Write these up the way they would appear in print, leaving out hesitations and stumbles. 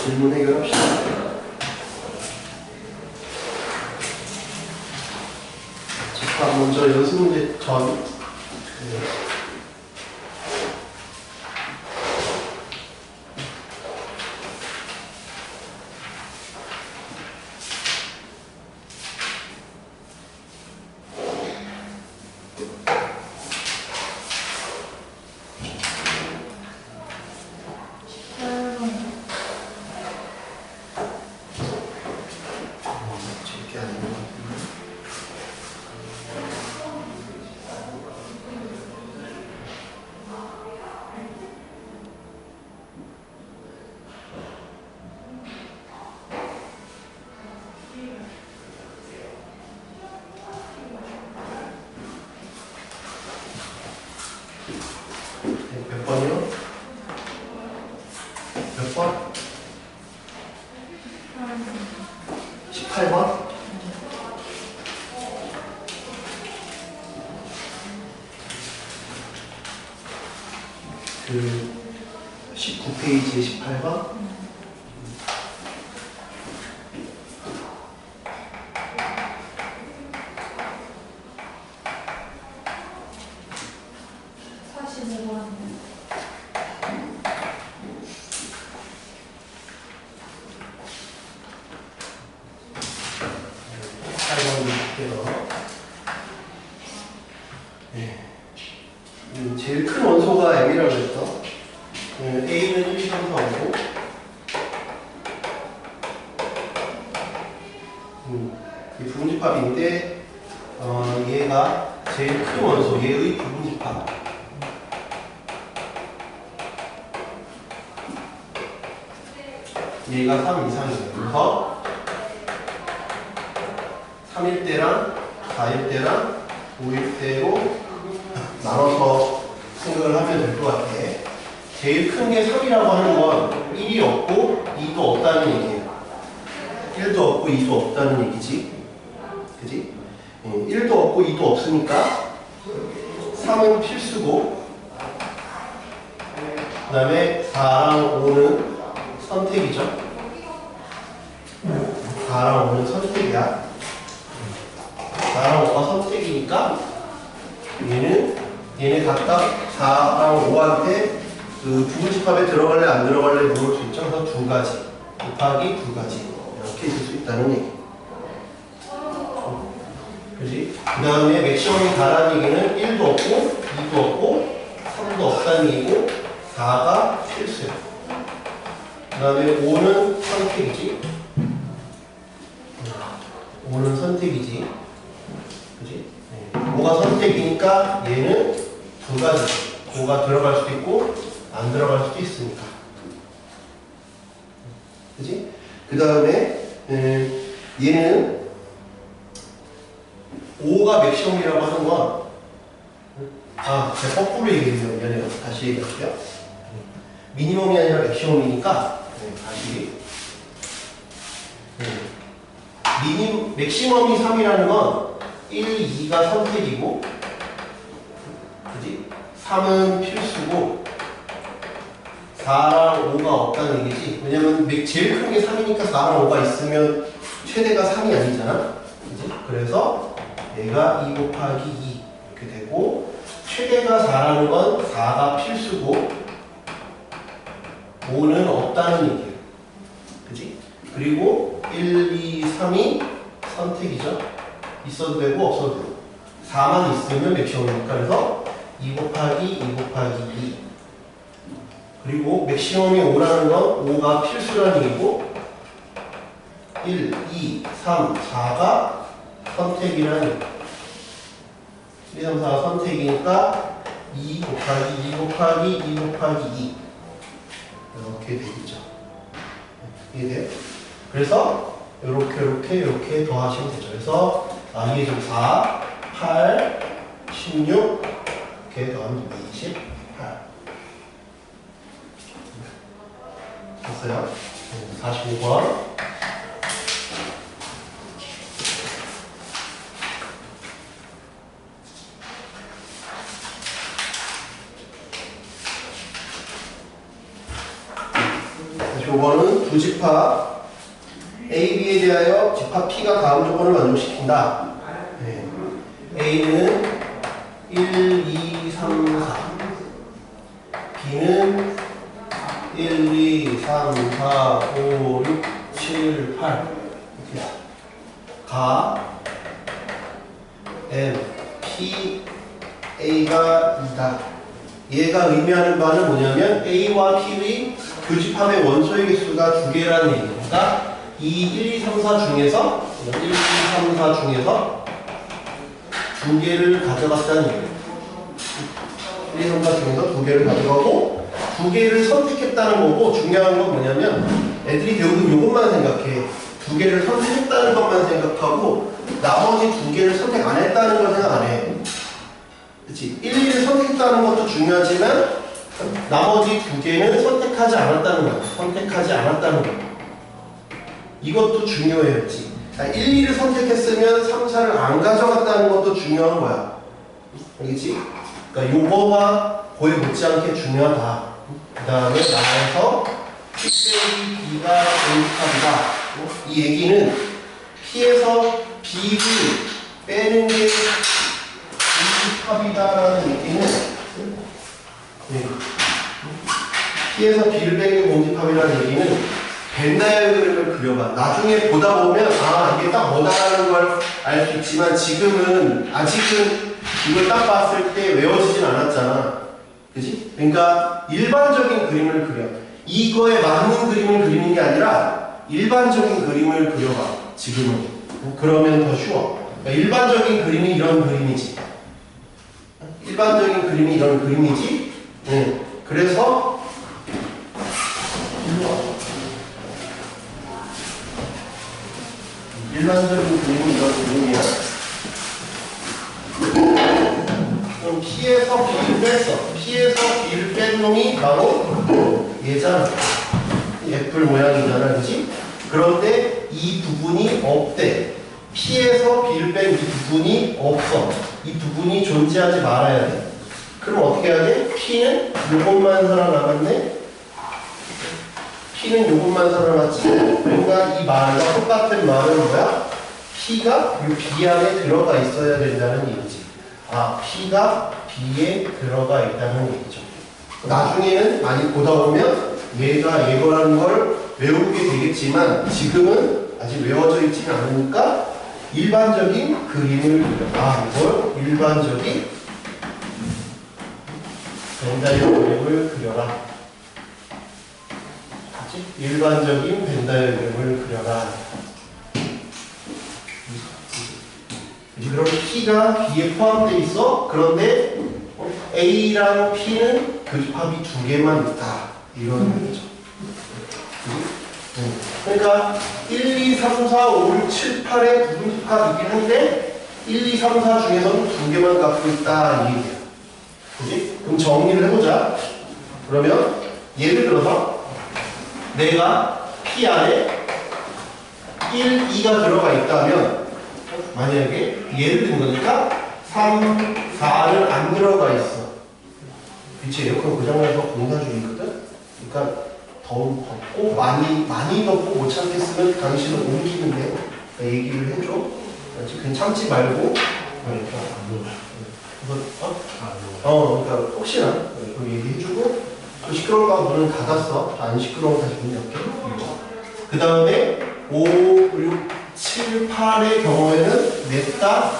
질문 해결합시다. 자, 먼저 연습 문제 전. 몇 번이요? 몇 번? 18번? 그 19페이지에 18번? 제일 큰 원소가 M이라고 했어. A는 1, 3, 4, 5. 이 부분집합인데 얘가 제일 큰 원소, 얘의 부분집합. 얘가 3 이상이에요. 그래서 3일 때랑 4일 때랑 5일 때로 나눠서 생각을 하면 될 것 같아. 제일 큰 게 3이라고 하는 건 1이 없고 2도 없다는 얘기예요. 1도 없고 2도 없다는 얘기지. 그지? 1도 없고 2도 없으니까 3은 필수고, 그 다음에 4랑 5는 선택이죠. 4랑 5는 선택이야. 4랑 5가 선택이니까 얘네 각각 4랑 5한테 그 부분집합에 들어갈래 안 들어갈래 물을 수 있죠. 그래서 두 가지 곱하기 두 가지 이렇게 있을 수 있다는 얘기. 그지? 그 다음에 맥시멈이 다라는 얘기는 1도 없고 2도 없고 3도 없다는 얘기고 4가 필수야. 그 다음에 5는 선택이지. 5는 선택이지. 그지? 5가 선택이니까 얘는 두 가지. 5가 들어갈 수도 있고 안 들어갈 수도 있으니까. 그지? 그 다음에 얘는 5가 맥시멈이라고 하는 건 제가 거꾸로 얘기했네요. 미안해요. 다시 얘기할게요. 미니멈이 아니라 맥시멈이니까 다시 맥시멈이 3이라는 건 1, 2가 선택이고, 그지? 3은 필수고 4랑 5가 없다는 얘기지. 왜냐면 제일 큰 게 3이니까 4랑 5가 있으면 최대가 3이 아니잖아. 그지? 그래서 얘가 2 곱하기 2 이렇게 되고, 최대가 4라는 건 4가 필수고 5는 없다는 얘기예요. 그지? 그리고 1, 2, 3이 선택이죠. 있어도 되고 없어도 되고. 4만 있으면 맥시멈이니까 그래서 2 곱하기 2 곱하기 2. 그리고 맥시멈이 5라는 건 5가 필수라는 얘기고 1, 2, 3, 4가 선택이라는 얘기. 1, 2, 3, 4가 선택이니까 2 곱하기 2 곱하기 2 곱하기 2 이렇게 되겠죠. 이해돼요? 그래서 이렇게 더하시면 되죠. 그래서 2의 좀 4, 8, 16 이렇게 더하면 28 됐어요? 45번 요거는 두 집합 A, B에 대하여 집합 P가 다음 조건을 만족시킨다. 네. A는 1, 2, 3, 4 B는 1, 2, 3, 4, 5, 6, 7, 8 이렇게 가 M, P, A가 2다. 얘가 의미하는 바는 뭐냐면 A와 P의 교집합의 원소의 개수가 두 개라는 얘기니까 이 1, 2, 3, 4 중에서 1, 2, 3, 4 중에서 두 개를 가져갔다는 얘기예요. 1, 2, 3, 4 중에서 두 개를 가져가고 두 개를 선택했다는 거고 중요한 건 뭐냐면 애들이 대부분 이것만 생각해. 두 개를 선택했다는 것만 생각하고 나머지 두 개를 선택 안 했다는 걸 생각 안 해. 그치? 1, 2를 선택했다는 것도 중요하지만 나머지 두 개는 선택하지 않았다는 거야. 선택하지 않았다는 거야. 이것도 중요해요. 그치? 1, 2를 선택했으면 3, 4를 안 가져갔다는 것도 중요한 거야. 알겠지? 그러니까 요거가 거의 못지않게 중요하다. 그 다음에 나에서 P 빼기 B가 A집합이다. 이 얘기는 P에서 B를 빼는 게 A집합이다라는 얘기는 P에서 B를 빼는 게 공집합이라는 얘기는 벤 다이어그램을 그려봐. 나중에 보다 보면 아 이게 딱 뭐다라는 걸 알 수 있지만 지금은 아직은 이걸 딱 봤을 때 외워지진 않았잖아. 그지? 그러니까 일반적인 그림을 그려. 이거에 맞는 그림을 그리는 게 아니라 일반적인 그림을 그려봐. 지금은. 그러면 더 쉬워. 그러니까 일반적인 그림이 이런 그림이지. 일반적인 그림이 이런 그림이지. 그래서 일반적인 그림이 이런 그림이야. 그럼 P에서 B를 뺐어. P에서 B를 뺀 놈이 바로 얘잖아. 애플 모양이잖아. 그치? 그런데 이 부분이 없대. P에서 B를 뺀 이 부분이 없어. 이 부분이 존재하지 말아야 돼. 그럼 어떻게 해야 돼? P는 요것만 살아남았네? P는 요것만 살아났지? 그러니까 이 말과 똑같은 말은 뭐야? P가 요 B 안에 들어가 있어야 된다는 얘기지. 아, P가 B에 들어가 있다는 얘기죠. 나중에는 많이 보다 보면 얘가 얘거라는 걸 외우게 되겠지만 지금은 아직 외워져 있지는 않으니까 일반적인 그림을 그려. 아, 이걸 일반적인 벤 다이어그램을 그려라. 그치? 일반적인 벤 다이어그램을 그려라. 그럼 P가 B에 포함되어 있어. 그런데 A랑 P는 교집합이 두 개만 있다. 이런 얘기죠. 그러니까 1, 2, 3, 4, 5, 6, 7, 8의 부분집합이긴 한데 1, 2, 3, 4 중에서는 두 개만 갖고 있다. 이 얘기야. 그지? 그럼 정리를 해보자. 그러면 예를 들어서 내가 P 안에 1, 2가 들어가 있다면 만약에 예를 든 거니까 3, 4는 안 들어가 있어. 그치? 에어컨 고장나서 공사 중이거든? 그러니까 덥고 많이 덥고 못 참겠으면 당신은 옮기는데 그러니까 얘기를 해줘. 그냥 참지 말고 그러니까 혹시나 얘기해주고 시끄러울까 문을 닫았어. 안 시끄러워 다시 문 열게. 그 다음에 5, 6, 7, 8의 경우에는 넷 다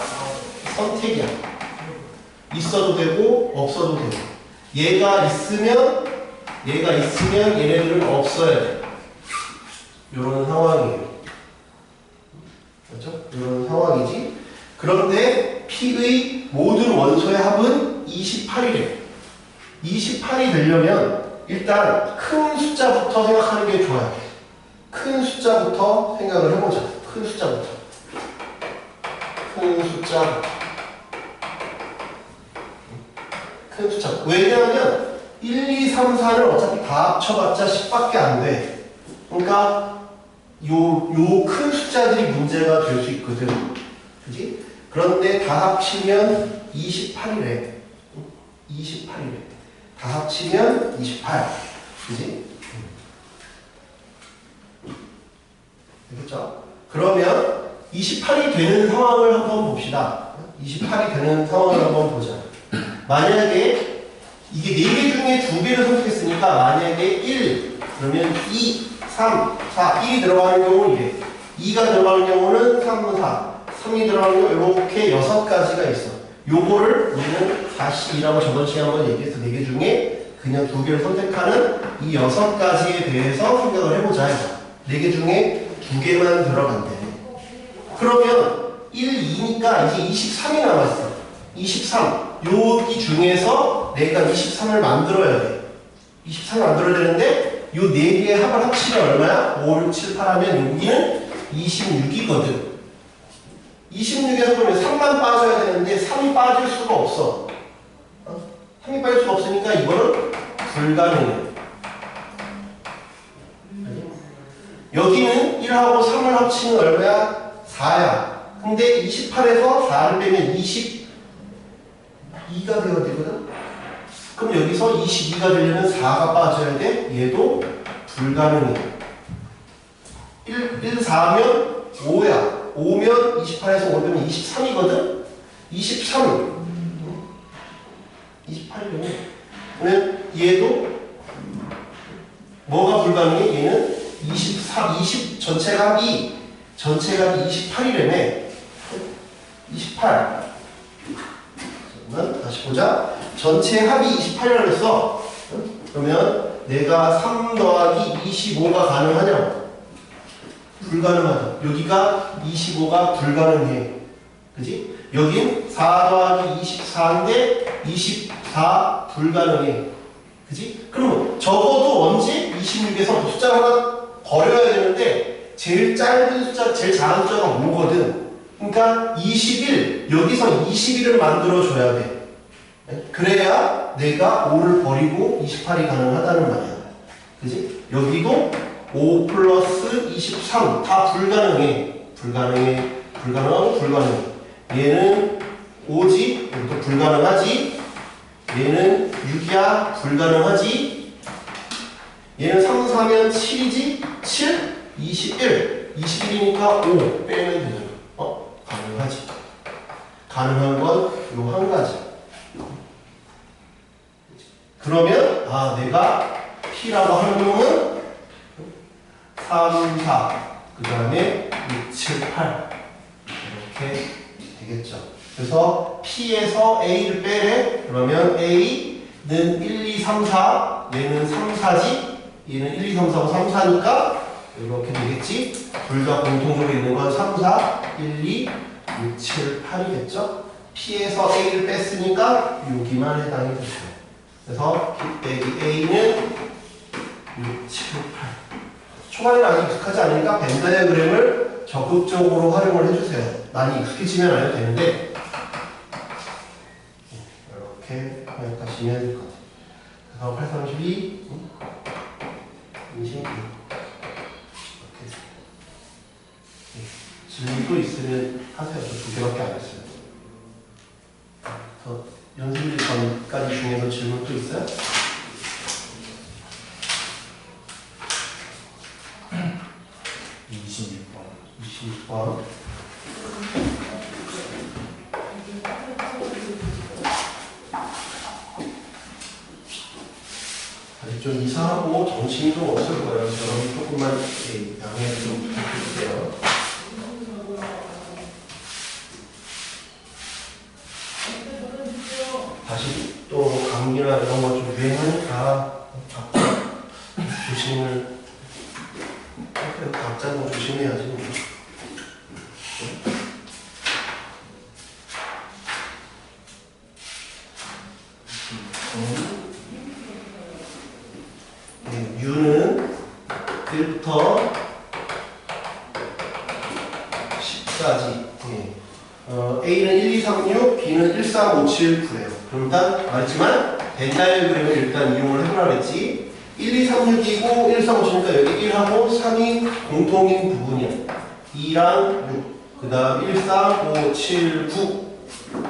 선택이야. 있어도 되고 없어도 되고. 얘가 있으면 얘네들은 없어야 돼. 이런 상황이에요. 그렇죠? 이런 상황이지. 그런데 P의 모든 원소의 합은 28이래. 28이 되려면 일단 큰 숫자부터 생각하는 게 좋아요. 큰 숫자부터 생각을 해보자. 큰 숫자부터. 큰 숫자. 왜냐하면 1, 2, 3, 4는 어차피 다 합쳐봤자 10밖에 안 돼. 그러니까 요 큰 숫자들이 문제가 될 수 있거든. 그지? 그런데 다 합치면 28이래. 28이래. 다 합치면 28. 그지? 되겠죠? 그러면 28이 되는 상황을 한번 봅시다. 28이 되는 상황을 한번 보자. 만약에 이게 4개 중에 2개를 선택했으니까 만약에 1, 그러면 2, 3, 4, 1이 들어가는 경우는 이래. 2가 들어가는 경우는 3, 4, 3이 들어가는 경우 이렇게 6가지가 있어. 요거를 우리는 4C2라고 저번 시간에 한번 얘기해서 4개 중에 그냥 2개를 선택하는 이 6가지에 대해서 생각을 해보자. 4개 중에 2개만 들어간대. 그러면 1, 2니까 이제 23이 남았어. 23. 여기 중에서 내가 23을 만들어야 돼. 23을 만들어야 되는데 요 4개의 합을 합치면 얼마야? 5, 6, 7, 8 하면 여기는 26이거든. 26에서 그러면 3만 빠져야 되는데 3이 빠질 수가 없어. 3이 빠질 수가 없으니까 이거는 불가능해. 여기는 1하고 3을 합치면 얼마야? 4야. 근데 28에서 4를 빼면 22가 되어야 되거든? 그럼 여기서 22가 되려면 4가 빠져야 돼? 얘도 불가능해. 1, 4면 5야. 5면 28에서 5 빼면 23이거든? 23. 28이면. 그러면 얘도 뭐가 불가능해? 얘는 24, 20 전체값이 28이라며. 28. 그러면 다시 보자. 전체 합이 28이라고 했어. 그러면 내가 3 더하기 25가 가능하냐고? 불가능하다. 여기가 25가 불가능해. 그지? 여긴 4 더하기 24인데 24 불가능해. 그지? 그러면 적어도 언제 26에서 숫자 하나 버려야 되는데 제일 짧은 숫자, 제일 작은 숫자가 5거든. 그러니까 21, 여기서 21을 만들어줘야 돼. 그래야 내가 5를 버리고 28이 가능하다는 말이야. 그지? 여기도 5 플러스 23 다 불가능해. 불가능해. 얘는 5지? 여기도 불가능하지? 얘는 6이야? 불가능하지? 얘는 3, 4면 7이지? 7? 21. 21이니까 5 빼면 되잖아. 가능하지. 가능한 건 요 한 가지. 그러면 내가 P라고 하는 놈은 3, 4, 그 다음에 6, 7, 8 이렇게 되겠죠. 그래서 P에서 A를 빼래. 그러면 A는 1, 2, 3, 4 얘는 3, 4지? 얘는 1, 2, 3, 4고 3, 4니까 이렇게 되겠지? 둘 다 공통적으로 있는 건 3, 4, 1, 2, 6, 7, 8이겠죠? P에서 A를 뺐으니까 여기만 해당이 되죠. 그래서 P 빼기 A는 6, 7, 8. 초반에는 아직 익숙하지 않으니까 벤 다이어그램을 적극적으로 활용을 해주세요. 많이 익숙해지면 안 해도 되는데 이렇게 하시면 될 것 같아요. 그래서 8, 32, 22 이렇게. 질문 또 있으면 하세요. 저 2개밖에 안 했어요. 연습일 전까지 중에서 질문 또 있어요? 26번. 아직 좀 이상하고 정신이 좀 없을 거예요. 저는 조금만 양해 좀 부탁드릴게요. 다시 또 감기나 이런 거 좀 유행하니까 조심을 각자는 조심해야지. U는 1부터 10까지. A는 1, 2, 3, 6, B는 1, 3, 5, 7, 9예요. 그럼 일단 말했지만 벤 다이어그램을 일단 이용을 해보라 그랬지. 1, 2, 3, 6이고 1, 3, 5, 7이니까 여기 1하고 3이 공통인 부분이야. 2랑 6, 그 다음 1, 4, 5, 7, 9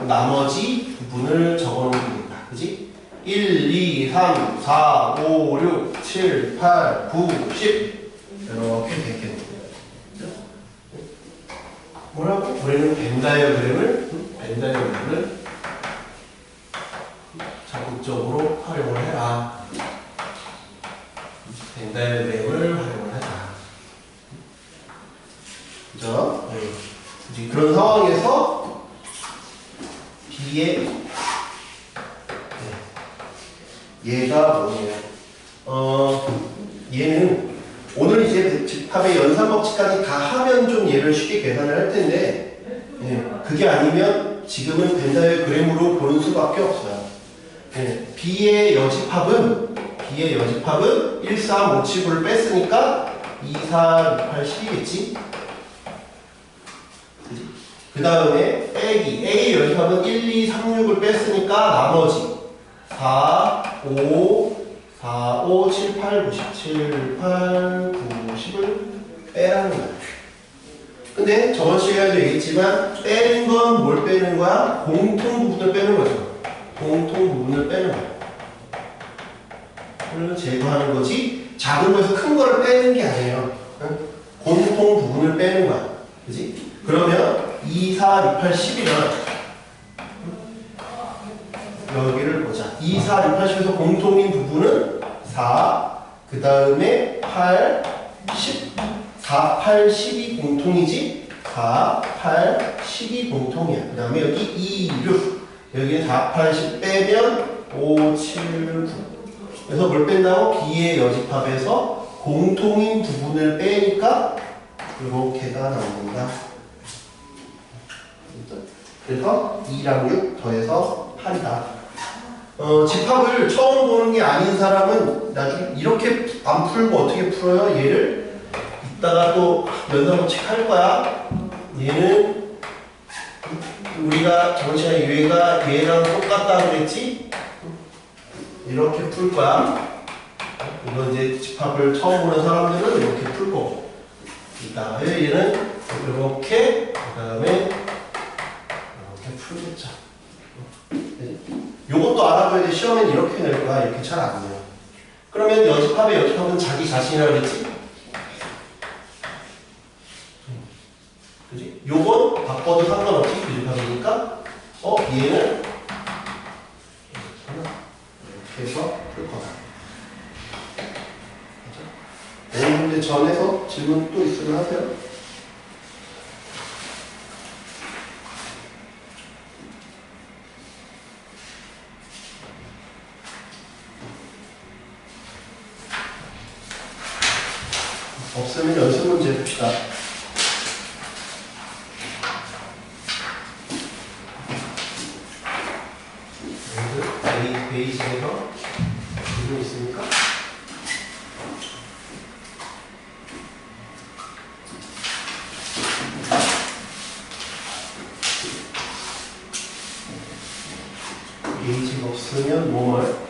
나머지 부분을 적어놓으면 됩니다. 그지? 1, 2, 3, 4, 5, 6, 7, 8, 9, 10 이렇게 되겠네요. 뭐라고? 우리는 벤 다이어그램을 적극적으로 활용을 해라. 벤 다이어그램을 활용을 해라. 그죠? 네. 이제 그런 상황에서 B의 얘가 뭐예요? 얘는 오늘 이제 집합의 연산법칙까지 다 하면 좀 얘를 쉽게 계산을 할 텐데, 그게 아니면 지금은 벤 다이어그램으로 보는 수밖에 없어요. B의 여집합은 1, 3, 5, 7을 뺐으니까 2, 4, 6, 8, 10이겠지? 그 다음에 빼기 A의 여집합은 1, 2, 3, 6을 뺐으니까 나머지 4, 5, 7, 8, 9, 17, 8, 9, 10을 빼라는 거야. 근데 저번 시간에도 얘기했지만 빼는 건 뭘 빼는 거야? 공통 부분을 빼는 거죠. 공통 부분을 빼는 거야. 그러면 제거하는 거지 작은 거에서 큰 거를 빼는 게 아니에요. 공통 부분을 빼는 거야. 그지? 그러면 2, 4, 6, 8, 10이면 여기를 보자. 2, 4, 6, 8, 10에서 공통인 부분은 4, 그 다음에 8, 10, 4, 8, 10이 공통이지? 4, 8, 10이 공통이야. 그 다음에 여기 2, 6, 여기에 4, 8, 10 빼면 5, 7, 9. 그래서 뭘 뺀다고? B의 여집합에서 공통인 부분을 빼니까 이렇게가 나옵니다. 그래서 2랑 6 더해서 8이다. 집합을 처음 보는 게 아닌 사람은 나중에 이렇게 안 풀고 어떻게 풀어요? 얘를 이따가 또 연산법칙 할 거야. 얘는 우리가 저번 시간에 얘가 얘랑 똑같다 그랬지? 이렇게 풀 거야. 이거 이제 집합을 처음 보는 사람들은 이렇게 풀 거고, 이따가 얘는 이렇게, 그 다음에 이렇게 풀겠죠. 요것도 알아둬야 돼. 시험엔 이렇게 낼 거야. 이렇게 잘 안 돼요. 그러면 여집합은 자기 자신이라고 그랬지? 그지? 요건 바꿔도 상관없지. 여집합이니까. 얘는 이렇게 해서 풀 거다. 오늘 문제 전에서 질문 또 있으면 하세요. 없으면 연습 문제 봅시다. 베이직에서 질문 있습니까? 베이직 없으면 뭐말?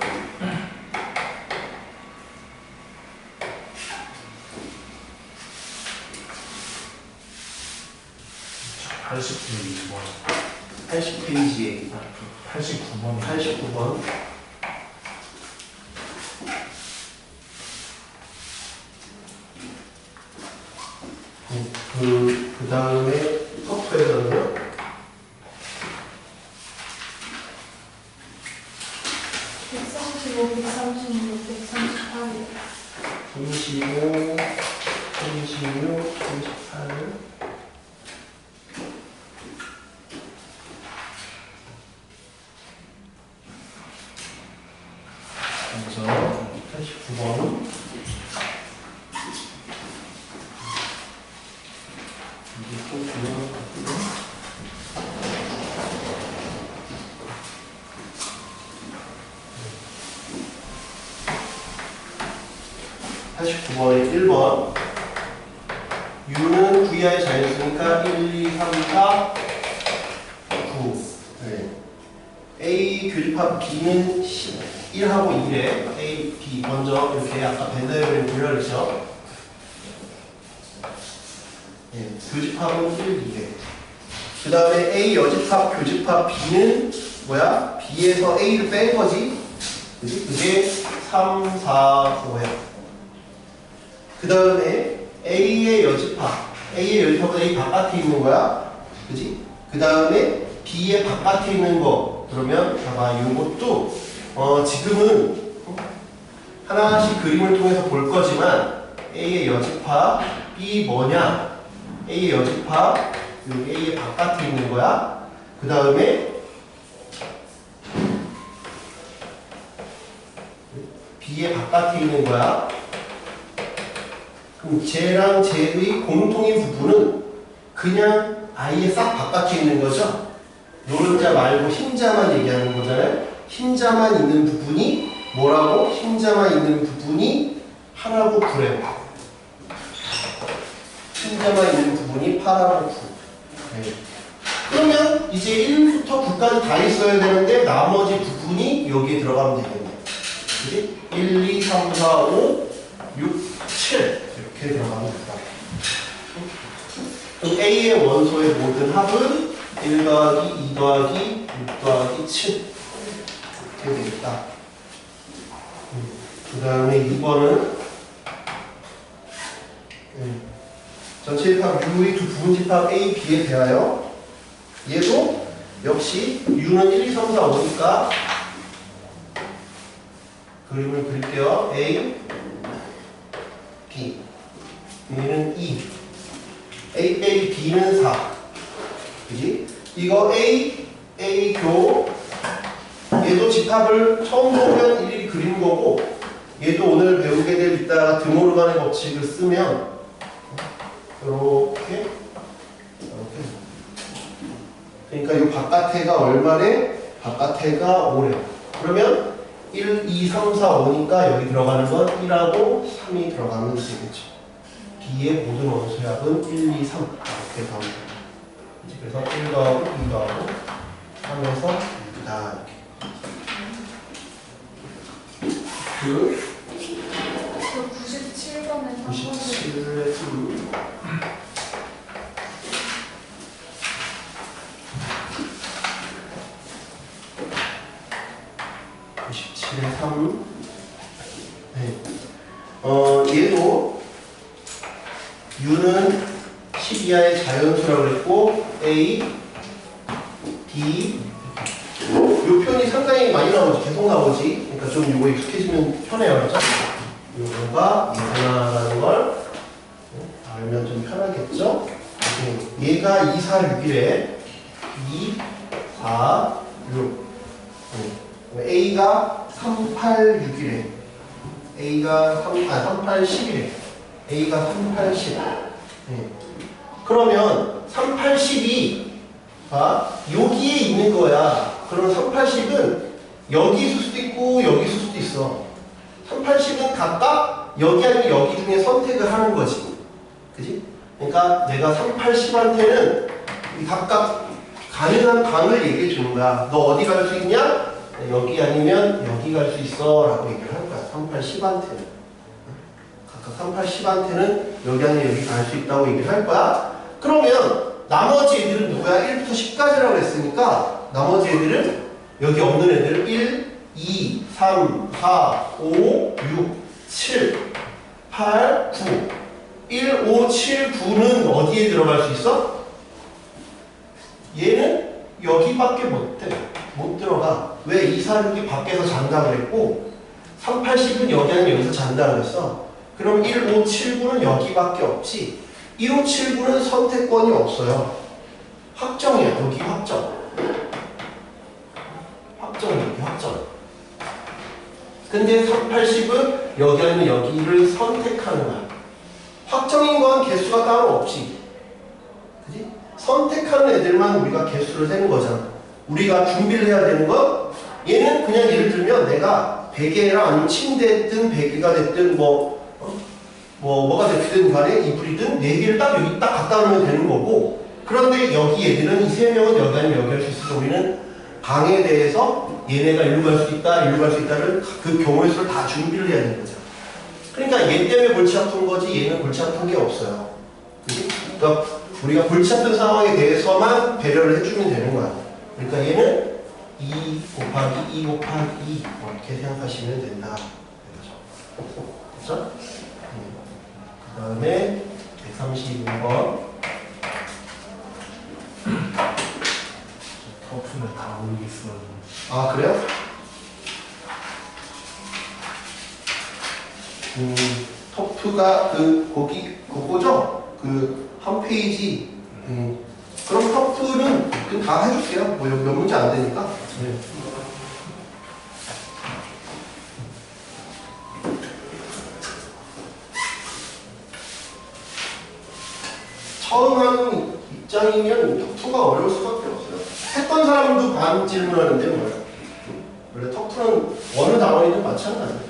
80페이지에 89번 그 다음에 서프에서는요 135, 136, 138 35, 36, 38 그래서 89번은 이게 또 중요한 것 같고요. 89번에 1번 U는 V 이하의 자연수니까 1, 2, 3, 4, 9 네. A 교집합 B는 1하고 2래 A, B 먼저 이렇게 아까 벤 다이어그램 그려주죠. 네. 교집합은 1, 2래 그 다음에 A 여집합 교집합 B는 뭐야? B에서 A를 뺀 거지 그지? 그게 3, 4, 5야 그 다음에 A의 여집합은 A 바깥에 있는 거야. 그지? 그 다음에 B의 바깥에 있는 거 그러면 봐봐 요것도 지금은 하나씩 그림을 통해서 볼 거지만 A의 여집합 B 뭐냐? A의 여집합 여기 A의 바깥에 있는 거야. 그 다음에 B의 바깥에 있는 거야. 그럼 쟤랑 쟤의 공통인 부분은 그냥 아예 싹 바깥에 있는 거죠. 노른자 말고 흰자만 얘기하는 거잖아요. 흰자만 있는 부분이 뭐라고? 흰자만 있는 부분이 파라고 구래요. 흰자만 있는 부분이 파라고 구. 네. 그러면 이제 1부터 9까지 다 있어야 되는데 나머지 부분이 여기에 들어가면 되겠네. 그지? 1, 2, 3, 4, 5, 6, 7 이렇게 들어가면 된다. 그럼 A의 원소의 모든 합은 1 더하기 2 더하기 6 더하기 7 이렇게 되겠다. 그 다음에 2번은 전체 집합 U의 두 부분 집합 A, B에 대하여 얘도 역시 U는 1, 2, 3, 4, 5니까 그림을 그릴게요. A, B 얘는 2 A 빼기 B는 4 그지? 이거 A, A 교 얘도 집합을 처음 보면 일일이 그리는 거고 얘도 오늘 배우게 될 이따가 드모르간의 법칙을 쓰면 이렇게 그러니까 이 바깥에가 얼마래? 바깥에가 5래. 그러면 1, 2, 3, 4, 5니까 여기 들어가는 건 1하고 3이 들어가면 되겠죠. B의 모든 원소의 합은 1, 2, 3 이렇게 가면 돼요. 그래서 1 더하고 2 더하고 3에서 2다 이렇게. 저 97번에 97에 2 97에 3 네. 얘도 U는 10 이하의 자연수라고 그랬고 A, B 요 표현이 상당히 많이 나오지 계속 나오지 그러니까 좀 요거 익숙해지면 편해요 그렇죠? 요거가 이하나라는 걸 알면 좀 편하겠죠? 얘가 2, 4, 6이래 2, 4, 6 A가 3, 8, 6이래 A가 3, 8, 10이래 A가 3, 8, 10 그러면 3, 8, 10이 여기에 있는 거야 그럼 3, 8, 10은 여기 있을 수도 있고 여기 있을 수도 있어 3, 8, 10은 각각 여기 아니면 여기 중에 선택을 하는 거지 그지? 그러니까 내가 3, 8, 10한테는 각각 가능한 방을 얘기해 주는 거야 너 어디 갈 수 있냐? 여기 아니면 여기 갈 수 있어 라고 얘기를 할 거야 3, 8, 10한테는 각각 3, 8, 10한테는 여기 아니면 여기 갈 수 있다고 얘기를 할 거야 그러면 나머지 애들은 누구야? 1부터 10까지라고 했으니까 나머지 애들은 여기 없는 애들은 1, 2, 3, 4, 5, 6, 7, 8, 9 1, 5, 7, 9는 어디에 들어갈 수 있어? 얘는 여기밖에 못 들어가 왜 2, 4, 6이 밖에서 잔다고 그랬고 3, 8, 10은 여기 아니면 여기서 잔다고 그랬어 그럼 1, 5, 7, 9는 여기밖에 없지 1, 5, 7, 9는 선택권이 없어요 확정이야 여기 확정 여기 확정 근데 3, 8, 10은 여기 아니면 여기를 선택하는 거야 확정인 건 개수가 따로 없지 그지? 선택하는 애들만 우리가 개수를 세는 거잖아 우리가 준비를 해야 되는 건 얘는 그냥 예를 들면 내가 베개랑 아니면 침대든 베개가 됐든 뭐가 됐든 간에 이불이든 4개를 딱 여기 딱 갖다 놓으면 되는 거고 그런데 여기 얘들은 이 3명은 여기 아니면 여기 할 수 있어서 우리는 방에 대해서 얘네가 일로 갈 수 있다 일로 갈 수 있다를 그 경우의 수를 다 준비를 해야 되는 거죠 그러니까 얘 때문에 골치 아픈 거지 얘는 골치 아픈 게 없어요 그치? 그러니까 우리가 골치 아픈 상황에 대해서만 배려를 해주면 되는 거야 그러니까 얘는 2 곱하기 2 곱하기 2 이렇게 생각하시면 된다 그렇죠? 그 다음에 132번 모르겠어요. 아, 그래요? 터프가 그거죠? 그 한 페이지. 그럼 터프는 그냥 다 해줄게요. 뭐 몇 문제 안 되니까. 네. 처음 하는 입장이면 터프가 어려울 수밖에 없어요. 했던 사람도 반 질문하는데 뭐예요? 원래 터프는 어느 단원이든 마찬가지예요.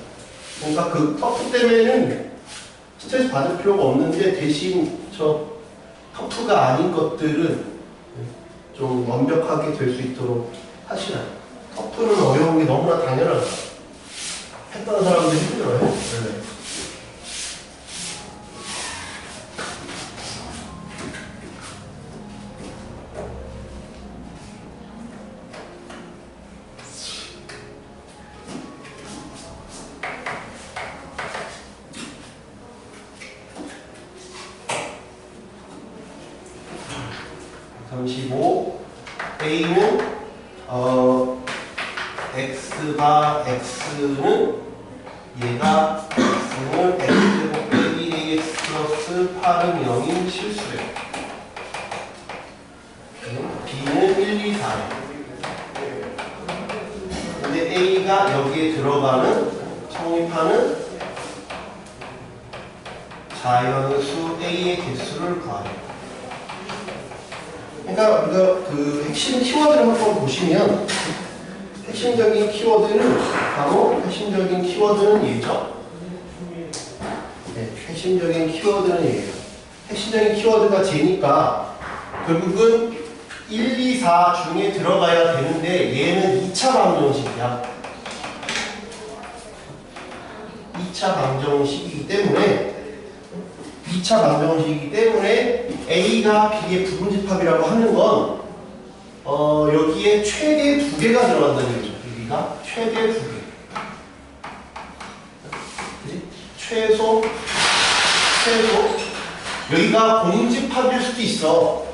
그러니까 그 터프 때문에는 스트레스 받을 필요가 없는데 대신 저 터프가 아닌 것들은 좀 완벽하게 될 수 있도록 하시라. 터프는 어려운 게 너무나 당연한 거예요. 했던 사람들이 힘들어요. 원래. A는 x가 x는 얘가 x는 x제곱 빼기 ax 플러스 8은 0인 실수래요. b는 1, 2, 4예요. 근데 a가 여기에 들어가는 성립하는 자연수 a의 개수를 구하래요. 그러니까 우리가 그 핵심 키워드를 한번 보시면 핵심적인 키워드는 바로 핵심적인 키워드는 얘죠. 네, 핵심적인 키워드는 얘예요. 핵심적인 키워드가 J니까 결국은 1, 2, 4 중에 들어가야 되는데 얘는 2차 방정식이야. 2차 방정식이기 때문에 A가 B의 부분집합이라고 하는 건 여기에 최대 2개가 들어간다는 얘기죠. 여기가 최대 2개. 그치? 최소 여기가 공집합일 수도 있어.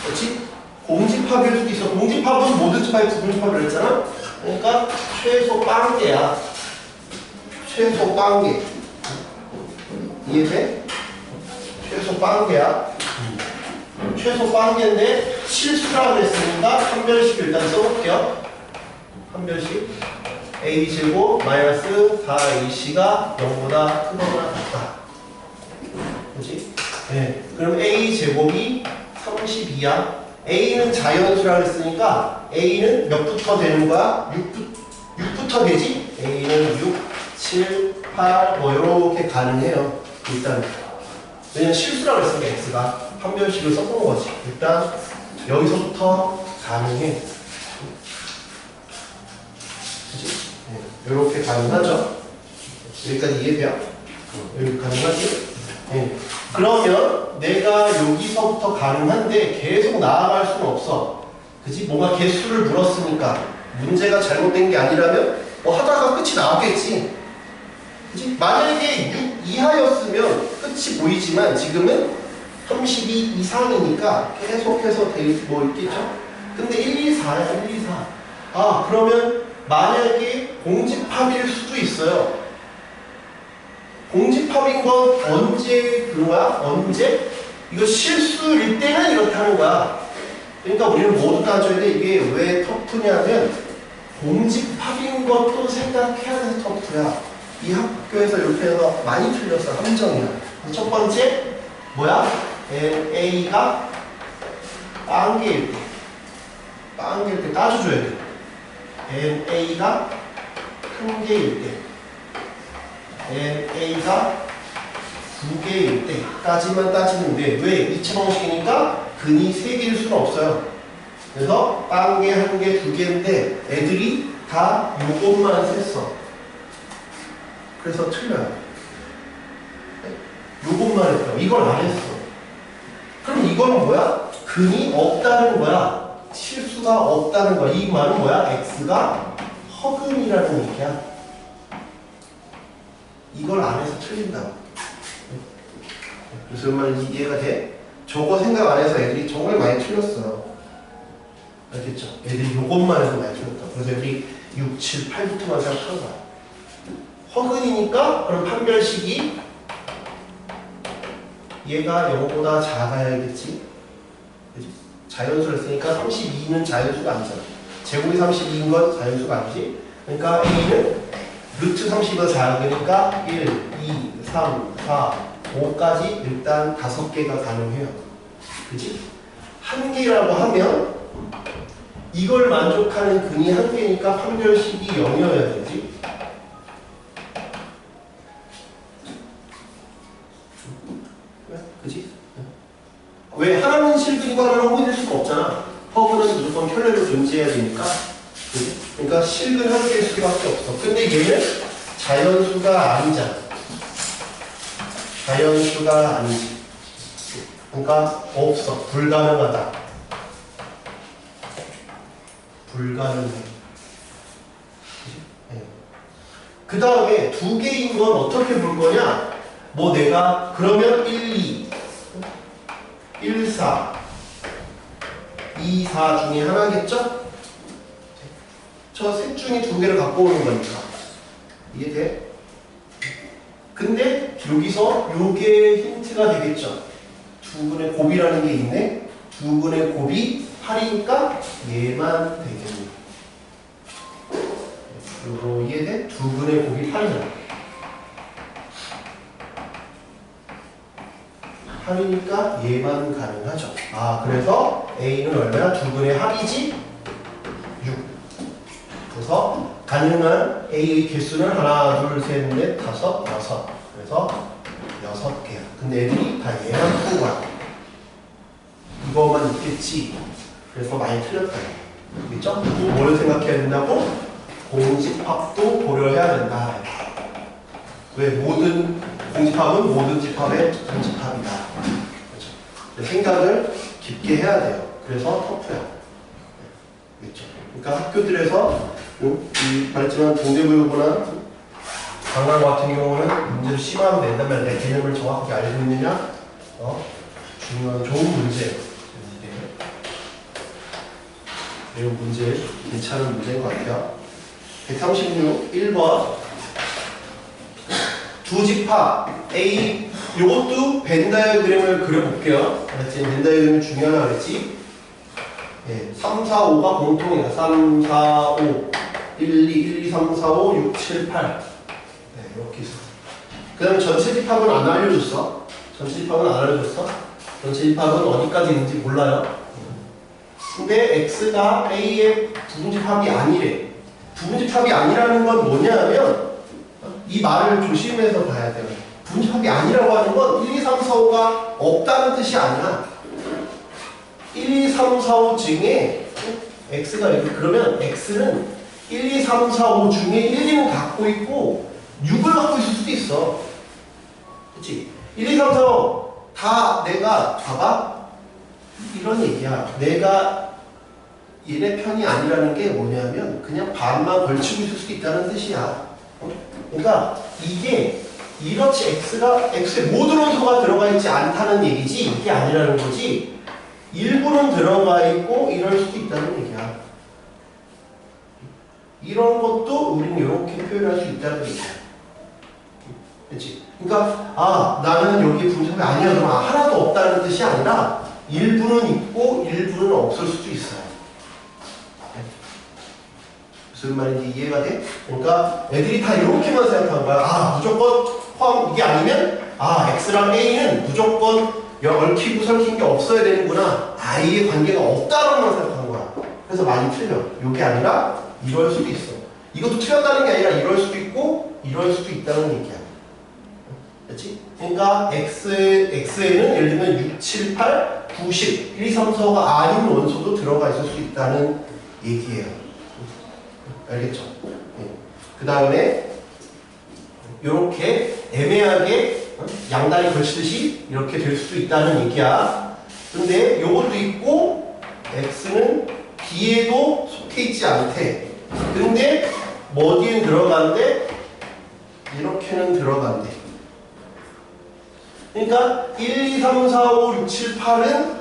그렇지? 공집합일 수도 있어. 공집합은 모든 집합이 부분집합을 했잖아. 그러니까 최소 빵개야. 최소 빵개. 이해돼? 최소 빵개야. 최소 빵개인데 실수라고 했으니까 한 별씩 일단 써볼게요. 한 별씩. a제곱 마이너스 4ac가 0보다 크거나 같다. 그렇지? 네. 그럼 a제곱이 32야. a는 자연수라고 했으니까 a는 몇부터 되는 거야? 6부터 되지? a는 6, 7, 8 뭐 이렇게 가능해요. 일단 왜냐면 실수라고 했으니까 x가 한 별씩을 써본 거지. 일단 여기서부터 가능해. 그치? 네. 이렇게 가능하죠. 여기까지 이해돼요? 여기 가능하지? 네. 그러면 내가 여기서부터 가능한데 계속 나아갈 수는 없어. 그치? 뭔가 개수를 물었으니까 문제가 잘못된 게 아니라면 뭐 하다가 끝이 나왔겠지. 그치? 만약에 6 이하였으면 끝이 보이지만 지금은 32 이상이니까 계속해서 뭐 있겠죠? 근데 1, 2, 4야, 1, 2, 4. 아, 그러면 만약에 공집합일 수도 있어요. 공집합인 건 언제 그런 거야? 언제? 이거 실수일 때는 이렇게 하는 거야. 그러니까 우리는 모두 따져야 돼. 이게 왜 터프냐면 공집합인 것도 생각해야 돼서 터프야. 이 학교에서 이렇게 해서 많이 틀렸어. 함정이야. 첫 번째 뭐야? A가 빵개일 때 따져줘야 돼. A가 큰 개일 때, A가 2개일 때까지만 따지면 돼. 왜? 2차 방식이니까 근이 3개일 수는 없어요. 그래서 빵개, 1개, 2개인데 애들이 다 요것만 셌어. 그래서 틀려요. 요것만 했다고. 이걸 안 했어. 그럼 이거는 뭐야? 근이 없다는 거야. 실수가 없다는 거야. 이 말은 뭐야? x가 허근이라는 얘기야. 이걸 안 해서 틀린다고. 그래서 이 말 이해가 돼? 저거 생각 안 해서 애들이 정말 많이 틀렸어. 알겠죠? 애들이 요것만 해서 많이 틀렸다. 그래서 애들이 6, 7, 8부터만 생각하는 거야. 허근이니까 그럼 판별식이 얘가 0보다 작아야겠지? 그치? 자연수를 쓰니까 32는 자연수가 아니잖아. 제곱이 32인 건 자연수가 아니지? 그러니까 A는 루트 30보다 작으니까 1, 2, 3, 4, 5까지 일단 5개가 가능해요. 그치? 한 개라고 하면 이걸 만족하는 근이 한 개니까 판별식이 0이어야 되지? 그치? 왜 하나는 실근이고 하나는 허근이 될 수가 없잖아. 허근은 무조건 혈례로 존재해야 되니까. 그치? 그러니까 실근 한 개일 수밖에 없어. 근데 얘는 자연수가 아니잖아. 자연수가 아니지. 그러니까 없어. 불가능하다. 불가능해. 그 다음에 두 개인 건 어떻게 볼 거냐? 뭐 내가 그러면 1, 2, 1, 4, 2, 4 중에 하나겠죠? 저 셋 중에 두 개를 갖고 오는 거니까. 이해돼? 근데 여기서 요게 힌트가 되겠죠? 두 분의 곱이라는 게 있네? 두 분의 곱이 8이니까 얘만 되겠네. 요거 이해돼? 두 분의 곱이 8이잖아. 8이니까 얘만 가능하죠. 아, 그래서 A는 얼마야? 두 분의 합이지? 6. 그래서 가능한 A의 개수는 하나, 둘, 셋, 넷, 다섯, 여섯. 그래서 6개야. 근데 애들이 다 얘만 푼 거야. 이거만 있겠지. 그래서 많이 틀렸다. 그렇죠? 뭘 생각해야 된다고? 공집합도 고려해야 된다. 왜? 모든 공집합은 모든 집합의 전집합이다. 그렇죠? 생각을 깊게 해야 돼요. 그래서 터프야. 그렇죠? 그러니까 학교들에서 말했지만 동대구역이나 강남 같은 경우는 문제를 심하면 낸다면 내 개념을 정확하게 알고 있느냐? 중요한 좋은 문제예요. 매우 문제, 괜찮은 문제인 것 같아요. 136, 1번. 두 집합 A, 요것도 벤 다이어그램을 그려볼게요. 알았지? 벤 다이어그램이 중요하다 그랬지? 예, 3, 4, 5가 공통이야. 3, 4, 5. 1, 2, 1, 2, 3, 4, 5, 6, 7, 8. 네, 이렇게 있어. 그 다음에 전체 집합은 안 알려줬어. 전체 집합은 안 알려줬어. 전체 집합은 어디까지 있는지 몰라요. 근데 X가 A의 부분집합이 아니래. 부분집합이 아니라는 건 뭐냐면 이 말을 조심해서 봐야 돼요. 부분집합이 아니라고 하는 건 1, 2, 3, 4, 5가 없다는 뜻이 아니야. 1, 2, 3, 4, 5 중에 X가 이렇게 그러면 X는 1, 2, 3, 4, 5 중에 1, 2는 갖고 있고 6을 갖고 있을 수도 있어. 그치? 1, 2, 3, 4, 5 다 내가 봐봐. 이런 얘기야. 내가 얘네 편이 아니라는 게 뭐냐면 그냥 반만 걸치고 있을 수도 있다는 뜻이야. 그러니까 이게 이렇지 X의 모든 원소가 들어가 있지 않다는 얘기지 이게 아니라는 거지. 일부는 들어가 있고 이럴 수도 있다는 얘기야. 이런 것도 우리는 이렇게 표현할 수 있다는 얘기야. 그렇지? 그러니까 나는 여기 분석이 아니야 그럼 하나도 없다는 뜻이 아니라 일부는 있고 일부는 없을 수도 있어요. 무슨 말인지 이해가 돼? 그러니까 애들이 다 이렇게만 생각하는 거야. 무조건 포함 이게 아니면 X랑 A는 무조건 얽히고 설킨 게 없어야 되는구나. 이게 관계가 없다라고만 생각하는 거야. 그래서 많이 틀려. 이게 아니라 이럴 수도 있어. 이것도 틀렸다는 게 아니라 이럴 수도 있고 이럴 수도 있다는 얘기야. 그렇지? 그러니까 X에는 예를 들면 6, 7, 8, 9, 10, 1, 2, 3, 4가 아닌 원소도 들어가 있을 수 있다는 얘기예요. 알겠죠? 그 다음에 이렇게 애매하게 양다리 걸치듯이 이렇게 될 수도 있다는 얘기야. 근데 요것도 있고 X는 B에도 속해 있지 않대. 근데 뭐 어디엔 들어간대? 이렇게는 들어간대. 그러니까 1, 2, 3, 4, 5, 6, 7, 8은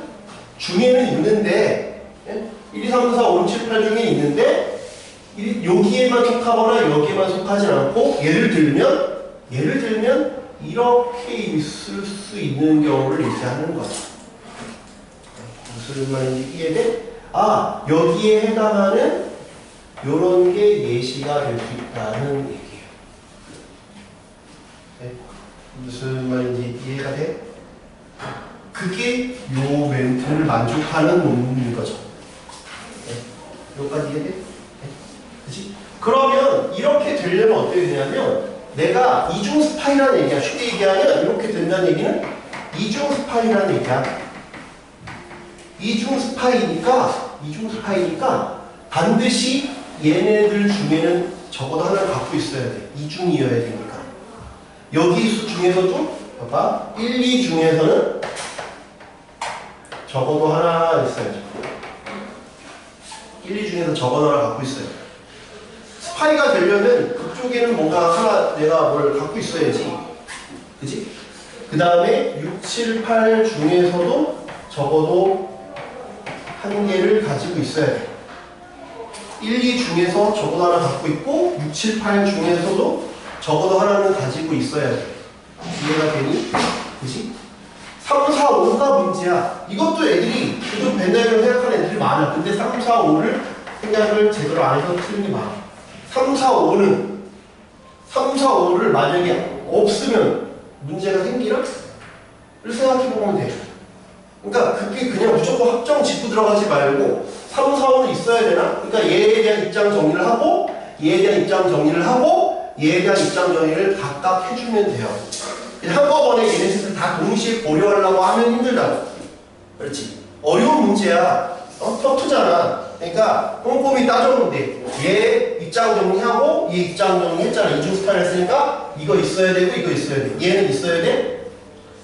중에는 있는데 예? 1, 2, 3, 4, 5, 6, 7, 8 중에 있는데 여기에만 속하거나 여기에만 속하지 않고 예를 들면 이렇게 있을 수 있는 경우를 얘기하는 거죠. 무슨 말인지 이해돼? 아, 여기에 해당하는 요런 게 예시가 될 수 있다는 얘기예요. 네? 무슨 말인지 이해가 돼? 그게 요 멘트를 만족하는 논문인 거죠. 네? 여기까지 이해돼? 네? 그치? 그러면 이렇게 되려면 어떻게 되냐면 내가 이중스파이라는 얘기야. 쉽게 얘기하면 이렇게 된다는 얘기는 이중스파이라는 얘기야. 이중스파이니까 반드시 얘네들 중에는 적어도 하나를 갖고 있어야 돼. 이중이어야 되니까. 여기 수 중에서도 봐봐. 1, 2 중에서는 적어도 하나 있어야죠. 1, 2 중에서 적어도 하나 갖고 있어요. 스파이가 되려면 그쪽에는 뭔가 하나 내가 뭘 갖고 있어야지. 그치? 그 다음에 6, 7, 8 중에서도 적어도 한 개를 가지고 있어야 돼. 1, 2 중에서 적어도 하나 갖고 있고 6, 7, 8 중에서도 적어도 하나는 가지고 있어야 돼. 이해가 되니? 그치? 3, 4, 5가 문제야. 이것도 애들이 좀 벤다이어를 생각하는 애들이 많아. 근데 3, 4, 5를 생각을 제대로 안 해서 틀린 게 많아. 3, 4, 5를 만약에 없으면 문제가 생기나?를 생각해보면 돼. 그러니까 그게 그냥 무조건 합정 짚고 들어가지 말고 3, 4, 5는 있어야 되나? 그러니까 얘에 대한 입장 정리를 하고 얘에 대한 입장 정리를 하고 얘에 대한 입장 정리를 각각 해주면 돼요. 한꺼번에 얘네들 다 동시에 고려하려고 하면 힘들다고. 그렇지? 어려운 문제야. 터프잖아. 그러니까 꼼꼼히 따져보면 돼. 얘 입장 정리하고 얘 입장 정리했잖아. 이중스파이를 했으니까 이거 있어야 되고 이거 있어야 돼. 얘는 있어야 돼.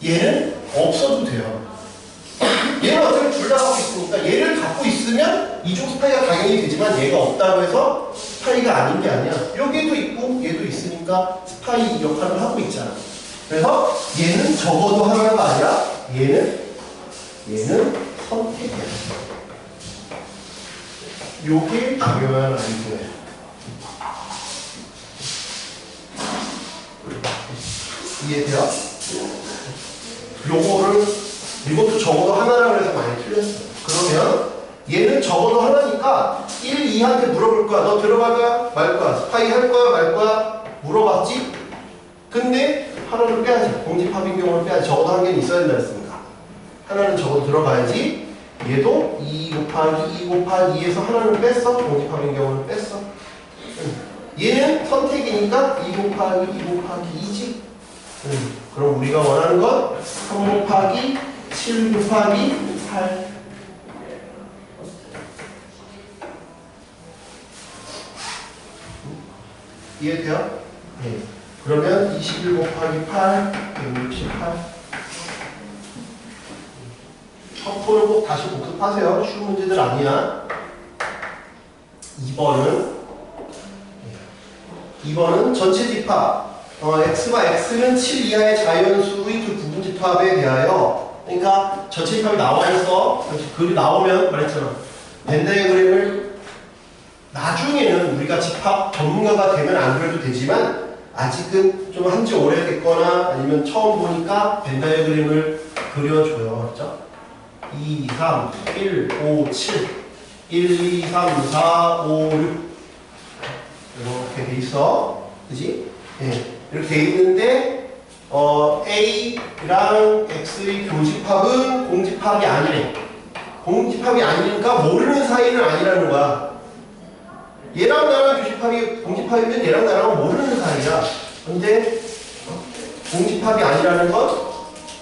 얘는 없어도 돼요. 얘는 어차피 둘 다 갖고 있으니까 얘를 갖고 있으면 이중스파이가 당연히 되지만 얘가 없다고 해서 스파이가 아닌 게 아니야. 여기도 있고 얘도 있으니까 스파이 역할을 하고 있잖아. 그래서 얘는 적어도 하나가 아니라 얘는 선택이야. 요게 중요한 아이디어예요. 이해돼요? 이것도 적어도 하나라고 해서 많이 틀렸어요. 그러면 얘는 적어도 하나니까 1, 2한테 물어볼 거야. 너 들어갈 거야? 말 거야? 스파이 할 거야? 말 거야? 물어봤지? 근데 하나를 빼야지. 공집합인 경우를 빼야지. 적어도 한 개는 있어야 된다 했으니까. 하나는 적어도 들어가야지. 얘도 2 곱하기 2 곱하기 2에서 하나를 뺐어. 공집합인 경우를 뺐어. 얘는 선택이니까 2 곱하기 2 곱하기 2지. 그럼 우리가 원하는 건 3 곱하기 7 곱하기 8. 이해돼요? 네. 그러면 21 곱하기 8, 168. 첩포를 꼭 다시 복습하세요. 쉬운 문제들 아니야. 2번은 전체 집합. x와 x는 7 이하의 자연수의 두 부분 집합에 대하여. 그러니까 전체 집합이 나와 있어. 글이 나오면 말했잖아. 벤 다이어그램을 나중에는 우리가 집합 전문가가 되면 안 그래도 되지만 아직은 좀 한지 오래됐거나 아니면 처음 보니까 벤 다이어그램을 그려줘요. 그렇죠? 2, 3, 1, 5, 7 1, 2, 3, 4, 5, 6 이렇게 돼 있어. 그지? 네. 이렇게 돼 있는데 A랑 X의 교집합은 공집합이 아니래. 공집합이 아니니까 모르는 사이는 아니라는 거야. 얘랑 나랑 교집합이 공집합이면 얘랑 나랑 모르는 사이야. 근데 공집합이 아니라는 건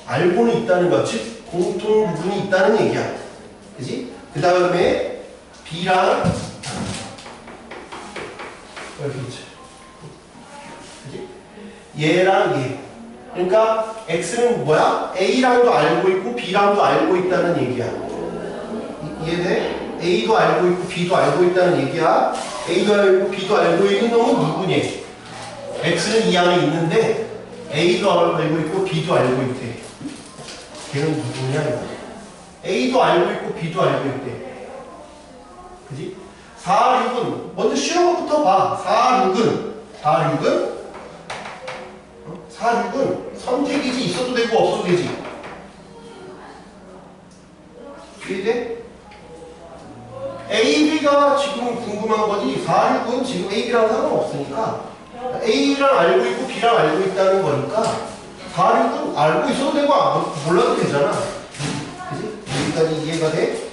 알고는 있다는 거야. 즉 공통 부분이 있다는 얘기야. 그지? 그 다음에 B랑 이렇게 있지. 그지? 얘랑 얘. 그러니까 X는 뭐야? A랑도 알고 있고 B랑도 알고 있다는 얘기야. 이해돼? A도 알고 있고 B도 알고 있다는 얘기야. A도 알고 있고 B도 알고 있는 놈은 누구니? X는 이 안에 있는데 A도 알고 있고 B도 알고 있대. 걔는 누구냐? A도 알고 있고 B도 알고 있대. 그지? 4, 6은 먼저 쉬운 것부터 봐. 4, 6은 선택이지 있어도 되고 없어도 되지. 이해돼? A, B가 지금 궁금한 거지 4, 6은 지금 A, B랑 상관없으니까 A랑 알고 있고 B랑 알고 있다는 거니까 4, 6은 알고 있어도 되고 몰라도 되잖아. 그지? 여기까지 이해가 돼?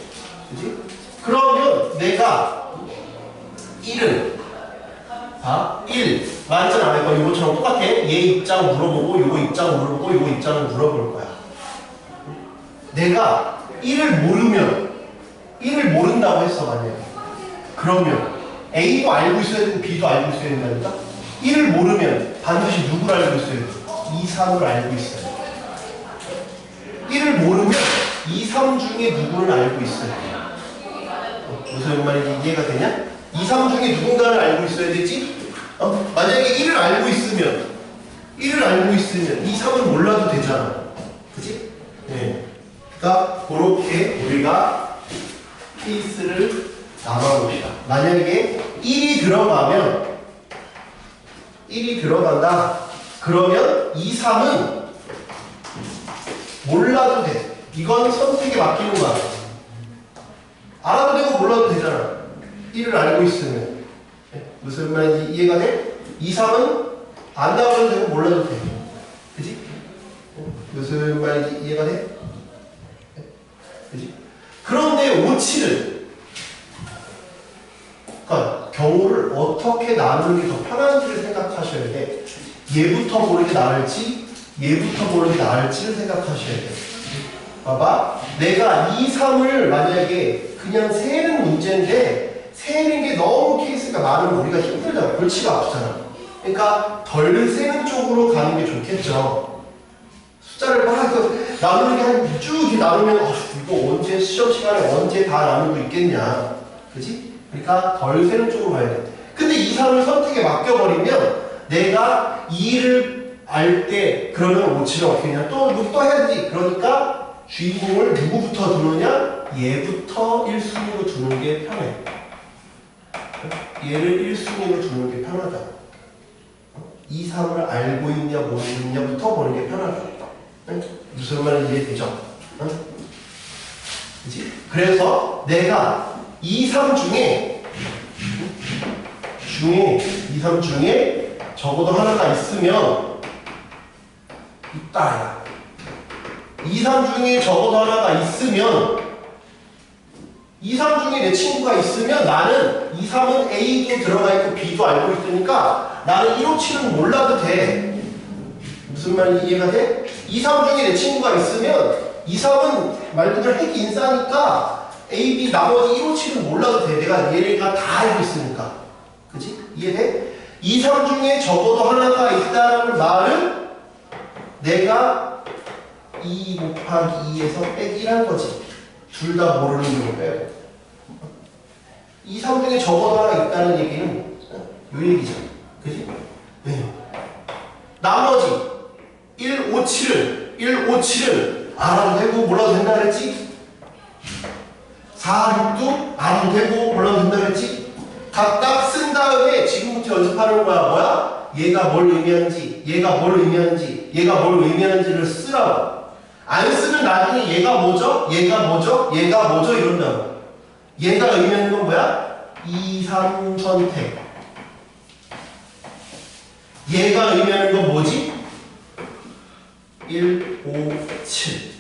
그지? 그러면 내가 1은 1 완전 안 할 거야. 이거처럼 똑같아. 얘 입장 물어보고 요거 입장 물어보고 요거 입장을 물어볼 거야. 내가 1을 모른다고 했어 만약에. 그러면 A도 알고 있어야 되고 B도 알고 있어야 된다니까. 1을 모르면 반드시 누구를 알고 있어야 돼? 2, 3을 알고 있어야 돼. 1을 모르면 2, 3 중에 누구를 알고 있어야 돼. 무슨 말인지 이해가 되냐? 2, 3 중에 누군가를 알고 있어야 되지? 만약에 1을 알고 있으면 2, 3을 몰라도 되잖아. 그치? 네. 그러니까 그렇게 우리가 케이스를 나눠봅시다. 만약에 1이 들어간다. 그러면 2, 3은 몰라도 돼. 이건 선택에 맡기는 거야. 알아도 되고 몰라도 되잖아. 1을 알고 있으면. 무슨 말인지 이해가 돼? 2, 3은 안다고 해도 되고 몰라도 돼. 그지? 무슨 말인지 이해가 돼? 그지? 그런데 5, 7은 그러니까 경우를 어떻게 나누는 게 더 편한지를 생각하셔야 돼. 얘부터 보는 게 나을지 얘부터 보는 게 나을지를 생각하셔야 돼. 봐봐. 내가 2, 3을 만약에 그냥 세는 문제인데 세는 게 너무 케이스가 많으면 우리가 힘들잖아. 골치가 아프잖아. 그러니까 덜 세는 쪽으로 가는 게 좋겠죠. 숫자를 막 나누는 게 한 쭉 이렇게 나누면 이거 언제 시험 시간에 언제 다 나누고 있겠냐. 그지? 그러니까 덜 세는 쪽으로 가야 돼. 근데 2, 3을 선택에 맡겨버리면 내가 2를 알 때 그러면 5, 7을 어떻게 했냐. 또 해야 되지. 그러니까 주인공을 누구부터 두느냐? 얘부터 1순위로 두는 게 편해. 얘를 1순위로 두는 게 편하다. 2, 3을 알고 있냐 모르겠냐부터 보는 게 편하다. 무슨 말인지 이해되죠? 그치? 그래서 내가 2, 3 중에 2, 3 중에 적어도 하나가 있으면 있다. 2, 3 중에 적어도 하나가 있으면 2, 3 중에 내 친구가 있으면 나는 2, 3은 A도 들어가 있고 B도 알고 있으니까 나는 1, 5, 7은 몰라도 돼. 무슨 말인지 이해가 돼? 2, 3 중에 내 친구가 있으면 2, 3은 말 그대로 핵 인싸니까 A, B 나머지 1, 5, 7은 몰라도 돼. 내가 얘네가 다 알고 있으니까. 그치? 이해돼? 2, 3 중에 적어도 하나가 있다는 말은 내가 2 곱하기 2에서 빼기란 거지. 둘 다 모르는 경우 빼고. 2, 3 중에 적어도 하나 있다는 얘기는 요 얘기죠. 그지? 네. 나머지 1, 5, 7은 알아도 되고 몰라도 된다 그랬지? 4, 6도 알아도 되고 몰라도 된다 그랬지? 각각 쓴 다음에 지금부터 연습하는 거야. 뭐야? 얘가 뭘 의미하는지, 얘가 뭘 의미하는지, 얘가 뭘 의미하는지를 쓰라고. 안 쓰면 나중에 얘가 뭐죠? 얘가 뭐죠? 얘가 뭐죠? 이런다고. 얘가 의미하는 건 뭐야? 2, 3 선택. 얘가 의미하는 건 뭐지? 1, 5, 7.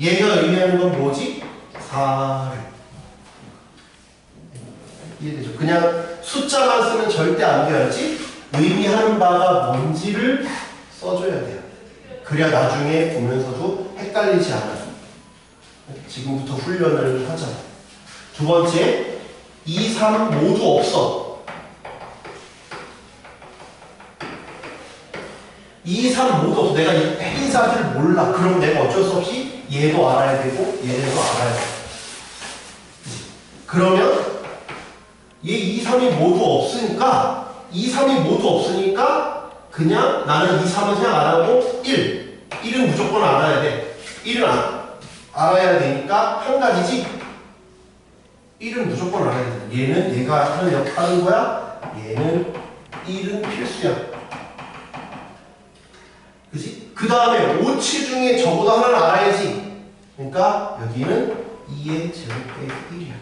얘가 의미하는 건 뭐지? 4. 이해되죠? 그냥 숫자만 쓰면 절대 안 돼야지 의미하는 바가 뭔지를 써줘야 돼요. 그래야 나중에 보면서도 헷갈리지 않아요. 지금부터 훈련을 하자. 두 번째, 2, 3 모두 없어. 2, 3 모두 없어. 내가 이 핵인사들을 몰라. 그럼 내가 어쩔 수 없이 얘도 알아야 되고 얘도 알아야 돼. 그러면 얘 2, 3이 모두 없으니까 2, 3이 모두 없으니까 그냥 나는 2, 3은 그냥 안 하고 1은 무조건 알아야 돼. 1은 알아야 되니까 한 가지지. 1은 무조건 알아야 돼. 얘는 얘가 하는 거야. 얘는 1은 필수야. 그치? 그 다음에 5치 중에 적어도 하나는 알아야지. 그러니까 여기는 2의 제곱 빼기 1이야.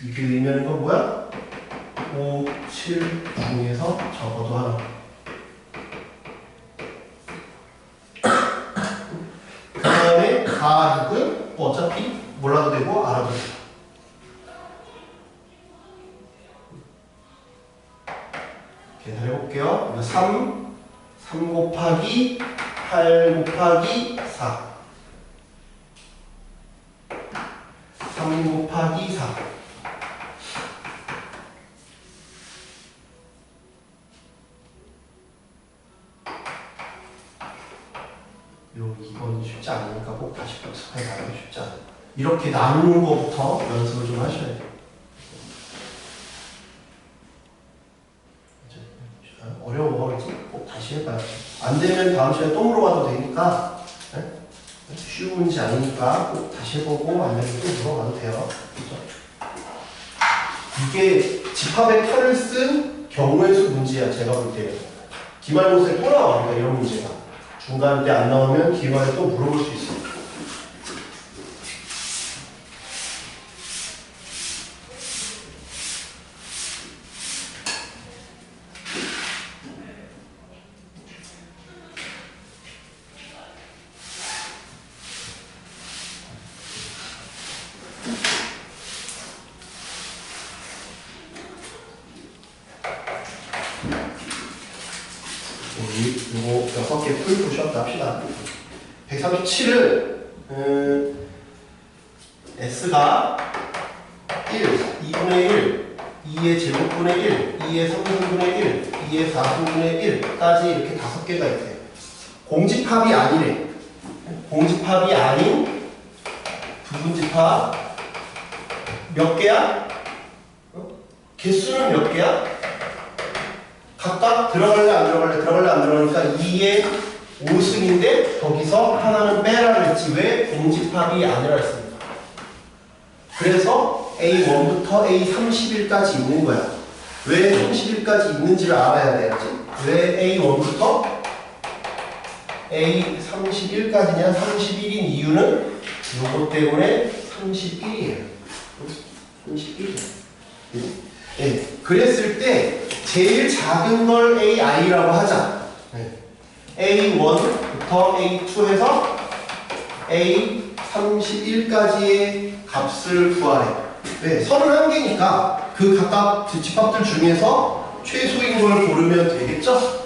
이게 의미하는 건 뭐야? 5, 7 중에서 적어도 하나. 그 다음에 4, 6은 뭐 어차피 몰라도 되고 알아도 돼. 계산해볼게요. 이거 3 곱하기 8 곱하기 4 3 곱하기 4 이건 쉽지 않으니까 꼭 다시 복습해 가는 게 쉽지 않아요. 이렇게 나누는 것부터 연습을 좀 하셔야 돼요. 어려워, 그렇지? 꼭 다시 해봐요. 안 되면 다음 시간에 또 물어봐도 되니까, 네? 쉬운 문제 아니니까 꼭 다시 해보고 안 되면 또 물어봐도 돼요. 그죠? 이게 집합의 편을 쓴 경우의 수 문제야, 제가 볼 때는. 기말고사에 또 나와, 그러니까 이런 문제가. 중간 때 안 나오면 기말에 또 물어볼 수 있어요. 이거 6개 풀 보셨다 합시다. 137은 S가 1, 2분의 1, 2의 제곱분의 1, 2의 3분의 1, 2의 4분의 1까지 이렇게 5개가 있대. 공집합이 아니래. 공집합이 아닌 부분집합 몇 개야? 개수는 몇 개야? 각각 들어갈래 안 들어갈래 들어갈래 안 들어가니까 2의 5승인데 거기서 하나는 빼라 그랬지. 왜? 공집합이 아니라 했습니다. 그래서 A1부터 A31까지 있는 거야. 왜 31까지 있는지를 알아야 돼야지. 왜 A1부터 A31까지냐 31인 이유는 요것 때문에 31이에요. 31이에요. 네. 그랬을 때 제일 작은 걸 AI라고 하자. 네. A1부터 A2 해서 A31까지의 값을 구하래. 왜? 31개니까 그 각각 집합들 중에서 최소인 걸 고르면 되겠죠?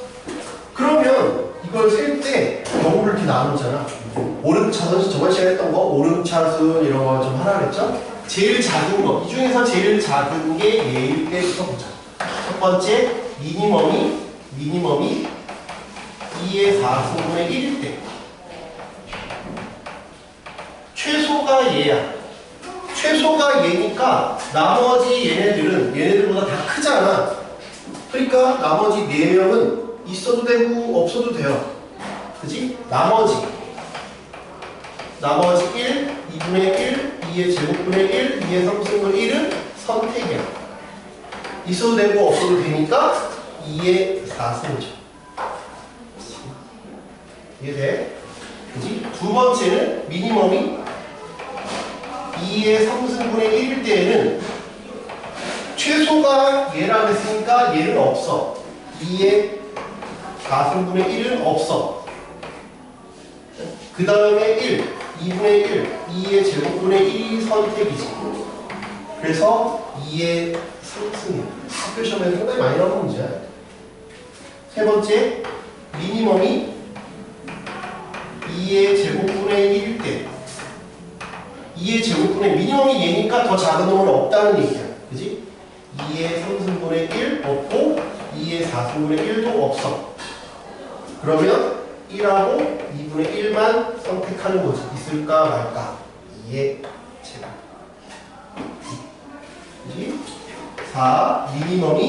그러면 이걸 셀 때 경우를 이렇게 나누잖아. 오름차순, 저번 시간에 했던 거 오름차순 이런 거 좀 하라 그랬죠? 제일 작은 거, 이 중에서 제일 작은 게 얘일 때부터 보자. 첫 번째, 미니멈이 2의 4분의 1일 때. 최소가 얘야. 최소가 얘니까 나머지 얘네들보다 다 크잖아. 그러니까 나머지 4명은 있어도 되고 없어도 돼요. 그치? 나머지 1, 2분의 1, 2의 제곱분의 1, 2의 3분의 1은 선택이야. 있어도 되고 없어도 되니까 2의 4승이죠. 이해돼? 그치? 두 번째는 미니멈이 2의 3승분의 1일 때에는 최소가 얘라고 했으니까 얘는 없어. 2의 4승분의 1은 없어. 그 다음에 1, 2분의 1, 2의 제곱분의 1이 선택이지. 그래서 2의 3승이야. 학교 시험에 상당히 많이 나오는 문제야. 세 번째, 미니멈이 2의 제곱분의 1일 때 2의 제곱분의 미니멈이 얘니까 더 작은 놈은 없다는 얘기야. 그지? 2의 3승분의 1 없고 2의 4승분의 1도 없어. 그러면 1하고 2분의 1만 선택하는 거지. 있을까 말까. 2의 제곱. 그지? 4. 미니멈이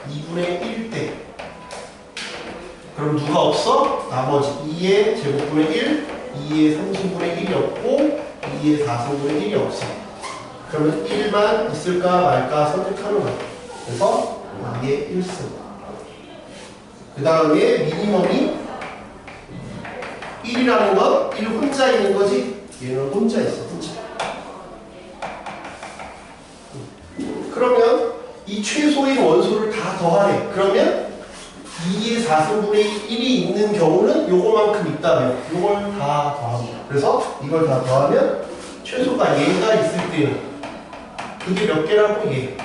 2분의 1 때. 그럼 누가 없어? 나머지 2의 제곱분의 1, 2의 3승분의 1이 없고 2의 4승분의 1이 없어. 그러면 1만 있을까 말까 선택하는 거야. 그래서 2의 1승. 그 다음에 미니멈이 1이라는 건 1 혼자 있는 거지? 얘는 혼자 있어, 혼자. 그러면 이 최소인 원소를 다 더하래. 그러면 2의 4승분의 1이 있는 경우는 요거만큼 있다면 요걸 다 더합니다. 그래서 이걸 다 더하면 최소가 얘가 있을 때는 그게 몇 개라고 얘?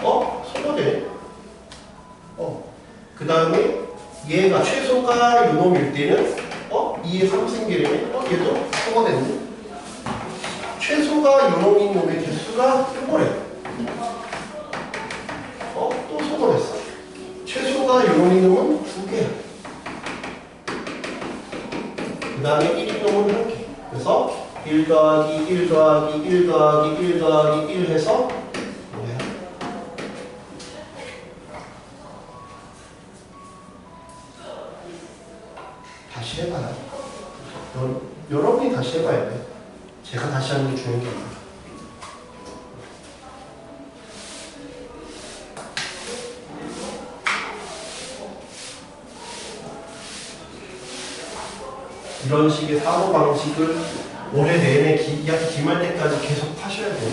소거돼. 그 다음에 얘가 최소가 요놈일 때는 2의 3승계라면 얘도 소거됐네. 최소가 요놈인 놈의 개수가 요거래. 또 소거됐어. 최소가 요놈인 놈은 2개야. 그 다음에 1인 놈은 1개. 그래서 1 더하기 1 더하기 1 더하기 1 더하기 1 해서 뭐야? 다시 해봐요. 여러분이 다시 해봐야 돼. 제가 다시 하는 게 중요한 게 아니야. 이런 식의 사고방식을 올해 내내 학기 기말 때까지 계속 하셔야 돼요.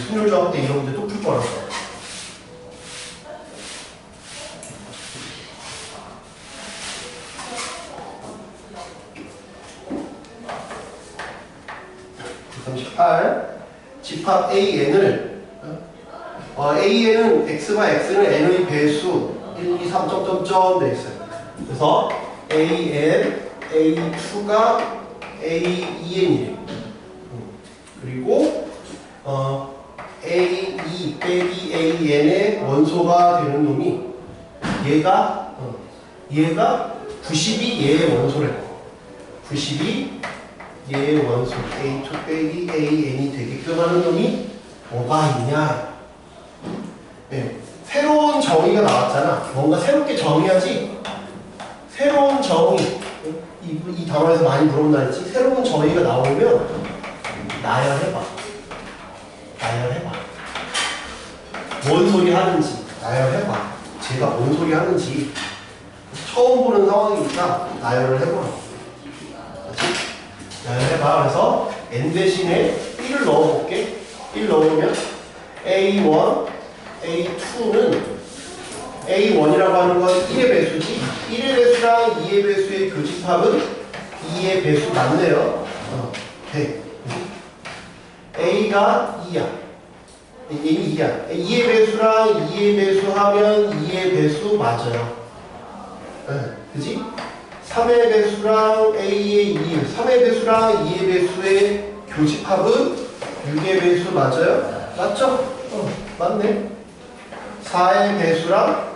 순혈조합 때 이런 문제 또 풀 거라서. 집합 AN을 AN은 X와 X는 N의 배수 1, 2, 3, 점점점 돼 있어요. 그래서 AN, A2가 AEN이래. 그리고 A2 빼기 AN의 원소가 되는 놈이 얘가 92 얘의 원소래. 92 얘의 원소 A2 빼기 AN이 되게끔 하는 놈이 뭐가 있냐? 네. 새로운 정의가 나왔잖아. 뭔가 새롭게 정의하지? 새로운 정의, 이 단어에서 많이 물어본다 했지? 새로운 정의가 나오면 나열해봐. 나열해봐. 뭔 소리 하는지 나열해봐. 제가 뭔 소리 하는지 처음 보는 상황이니까 나열을 해보라. 나열해봐. 그래서 n 대신에 1을 넣어볼게. 1 넣으면 A1, A2는 A1이라고 하는 건 1의 배수지. 1의 배수랑 2의 배수의 교집합은 2의 배수 맞네요. 돼. A가 2야. 얘는 2야. 2의 배수랑 2의 배수 하면 2의 배수 맞아요. 그지? 3의 배수랑 A의 2, 3의 배수랑 2의 배수의 교집합은 6의 배수 맞아요? 맞죠? 맞네. 4의 배수랑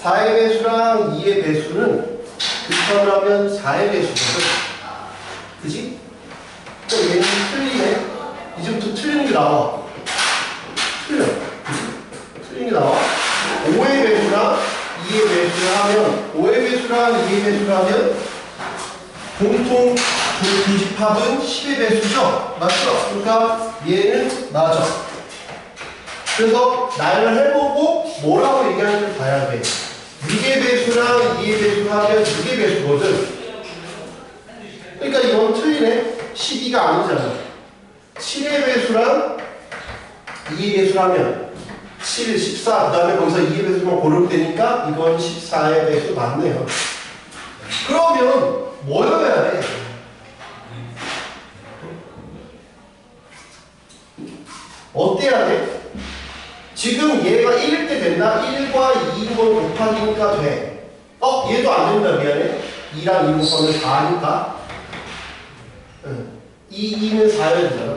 2의 배수는 교집합을 하면 4의 배수거든. 그지? 그럼 얘는 틀리네. 이제부터 틀리는 게 나와. 틀려. 틀리는 게 나와. 5의 배수랑 2의 배수를 하면 5의 배수랑 2의 배수를 하면 공통 교집합은 10의 배수죠? 맞죠? 그러니까 얘는 맞아. 그래서 나열을 해보고 뭐라고 얘기하는지 봐야 돼. 6의 배수랑 2의 배수 하면 6의 배수거든. 그러니까 이건 틀리네. 12가 아니잖아. 7의 배수랑 2의 배수를 하면 7, 14, 그 다음에 거기서 2의 배수만 고르면 되니까 이건 14의 배수 맞네요. 그러면 뭐여야 돼? 어때야 돼? 지금 얘가 1일 때 됐나? 1과 2인 걸 곱하기니까 돼. 얘도 안 된다. 미안해. 2랑 2 곱하면 4니까 2는 4여야 되잖아.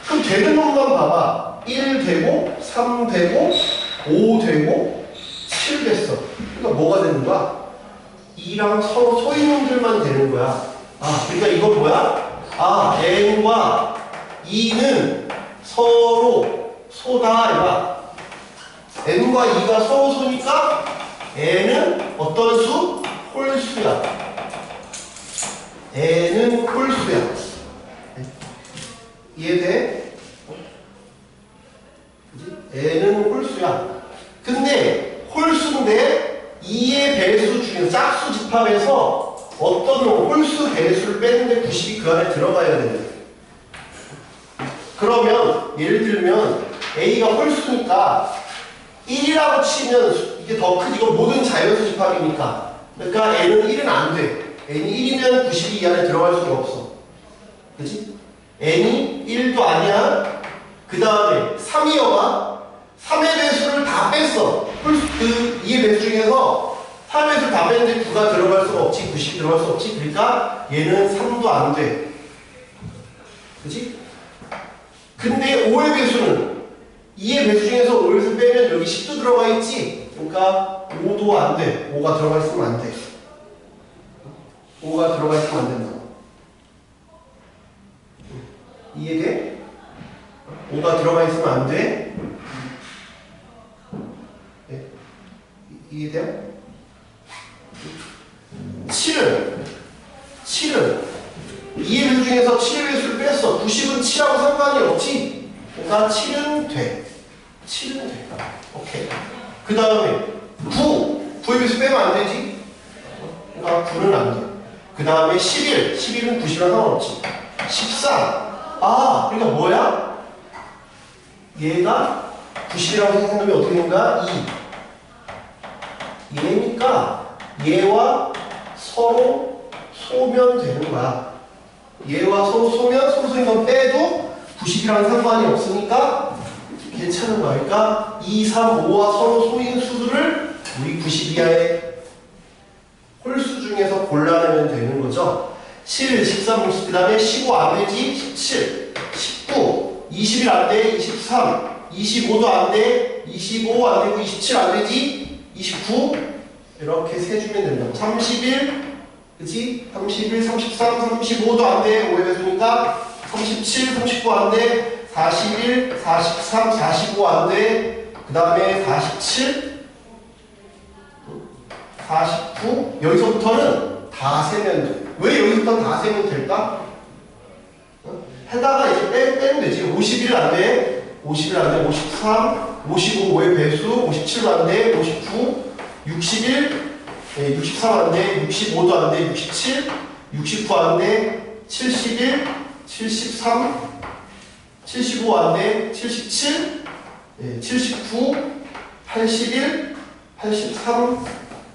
그럼 되는 놈만 봐봐. 1 되고 3 되고 5 되고 7 됐어. 그러니까 뭐가 되는 거야? 2랑 서로 소인놈들만 되는 거야. 그러니까 이건 뭐야? n과 2는 서로 소다 이거야. n과 2가 서로 소니까 n은 어떤 수? 홀수야. n은 홀수야. 이해돼? 그지? n은 홀수야. 근데 홀수인데 2의 배수 중에서 짝수 집합에서 어떤 홀수 배수를 빼는데 90이 그 안에 들어가야 되는. 그러면 예를 들면 a가 홀수니까 1이라고 치면 이게 더 크지. 이건 모든 자연수 집합이니까. 그러니까 n은 1은 안 돼. n이 1이면 90이 이 안에 들어갈 수가 없어. 그치? n이 1도 아니야. 그 다음에 3이어가 3의 배수를 다 뺐어. 그 2의 배수 중에서 3의 배수를 다 뺐는데 9가 들어갈 수가 없지. 90이 들어갈 수 없지. 그러니까 얘는 3도 안 돼. 그치? 근데 5의 배수는 2의 배수 중에서 5의 배수 빼면 여기 10도 들어가 있지. 그러니까 5도 안 돼. 5가 들어가 있으면 안 돼. 5가 들어가 있으면 안 된다. 이해돼? 5가 들어가 있으면 안 돼. 네. 이해돼요? 7은 2의 배수 중에서 7의 배수를 뺐어. 90은 7하고 상관이 없지. 그러니까 7은 돼. 7은 돼. 오케이. 그 다음에 9의 배수 빼면 안 되지. 그러니까 9는 안 돼. 그 다음에 11은 90이랑 상관없지. 13. 아, 그러니까 뭐야? 얘가 90이라고 생각하면 어떻게 되는 거야? 2. 얘니까 얘와 서로 소면되는 거야. 얘와 서로 서로 소인 건 빼도 90이랑 상관이 없으니까 괜찮은 거야. 그러니까 2, 3, 5와 서로 소인 수들을 우리 90 이하의 홀수 중에서 골라내면 되는 거죠. 7, 13, 60, 그 다음에 15 안 되지? 17, 19, 21 안 돼? 23, 25도 안 돼? 25 안 되고 27 안 되지? 29 이렇게 세주면 된다. 31, 그치? 31, 33, 35도 안 돼. 5의 배수니까 37, 39 안 돼. 41, 43, 45 안 돼. 그 다음에 47, 49 여기서부터는 다 세면 돼. 왜 여기서부터는 다 세면 될까? 해다가 이제 빼면 되지. 51 안 돼. 51 안 돼. 53, 55 5의 배수, 57도 안 돼. 59, 61, 63 안 돼. 65도 안 돼. 67, 69 안 돼. 71, 73, 75 안 돼. 77, 79, 81, 83,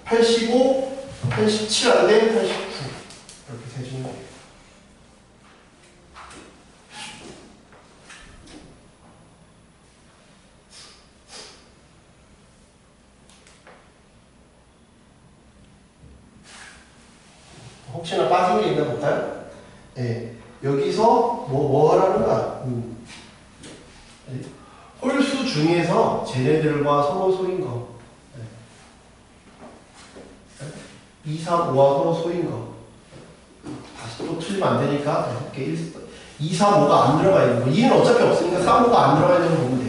85, 87 안 돼. 89 이렇게 세주는 거예요. 혹시나 빠진 게 있나 볼까요? 네. 여기서 뭐 하라는 거야? 홀수 중에서 쟤네들과 서로 소인 거. 2, 3, 5와 서로 소인 거. 다시 또 틀리면 안 되니까 이렇게 2, 3, 5가 안 들어가 있는 거. 2는 어차피 없으니까 3, 5가 안 들어가 있는 거 보면 돼.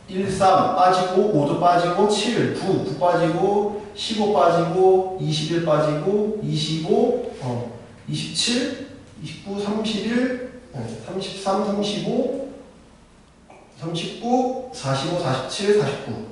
1, 3 빠지고 5도 빠지고 7, 9 빠지고 15 빠지고 21 빠지고 25 27 29 31 33 35 39 45 47 49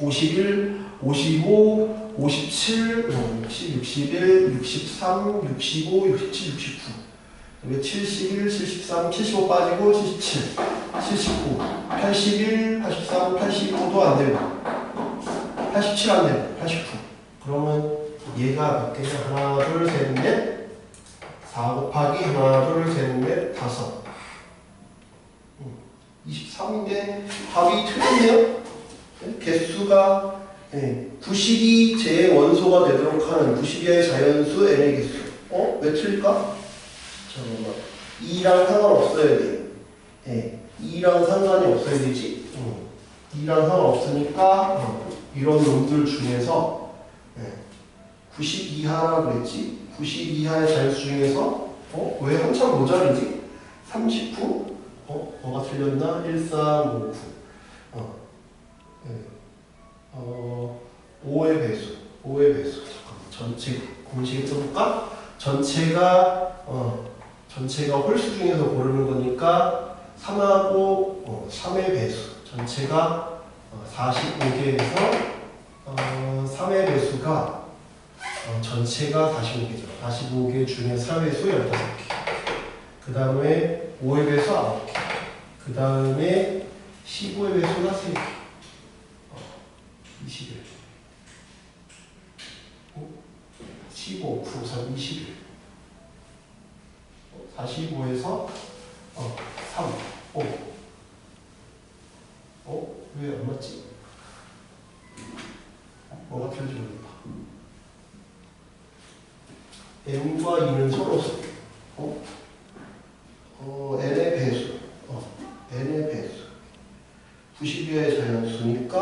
51 55 57 60 61 63 65 67 69 71 73 75 빠지고 77 79 81 83 85도 안 되고 87 안 되고 89 그러면 얘가 몇 개냐? 하나 둘 셋 넷 4 곱하기 하나 둘 셋 넷 다섯 23인데 답이 틀렸네요. 개수가 90이 제 원소가 되도록 하는 90이의 자연수 n의 개수. 왜 틀릴까? 잠깐만. 2랑 상관없어야 돼. 2랑 상관이 없어야 되지. 2랑 상관없으니까 이런 놈들 중에서 90 이하라 그랬지. 90 이하의 자연수 중에서 왜 한참 모자르지? 39? 뭐가 틀렸나? 1, 3, 5, 9 5의 배수. 5의 배수. 잠깐만. 전체 공식에 써볼까? 전체가 전체가 홀수 중에서 고르는 거니까 3하고 3의 배수 전체가 45개에서 3의 배수가 전체가 45개죠. 45개 중에 4배수 15개. 그 다음에 5의 배수 9개. 그 다음에 15의 배수가 3개. 21. 15, 9, 3, 21. 45에서 3, 5. 왜 안 맞지? 뭐가 틀린지 모르겠다. M과 2는 서로 N의 배수. N의 배수. 90여의 자연수니까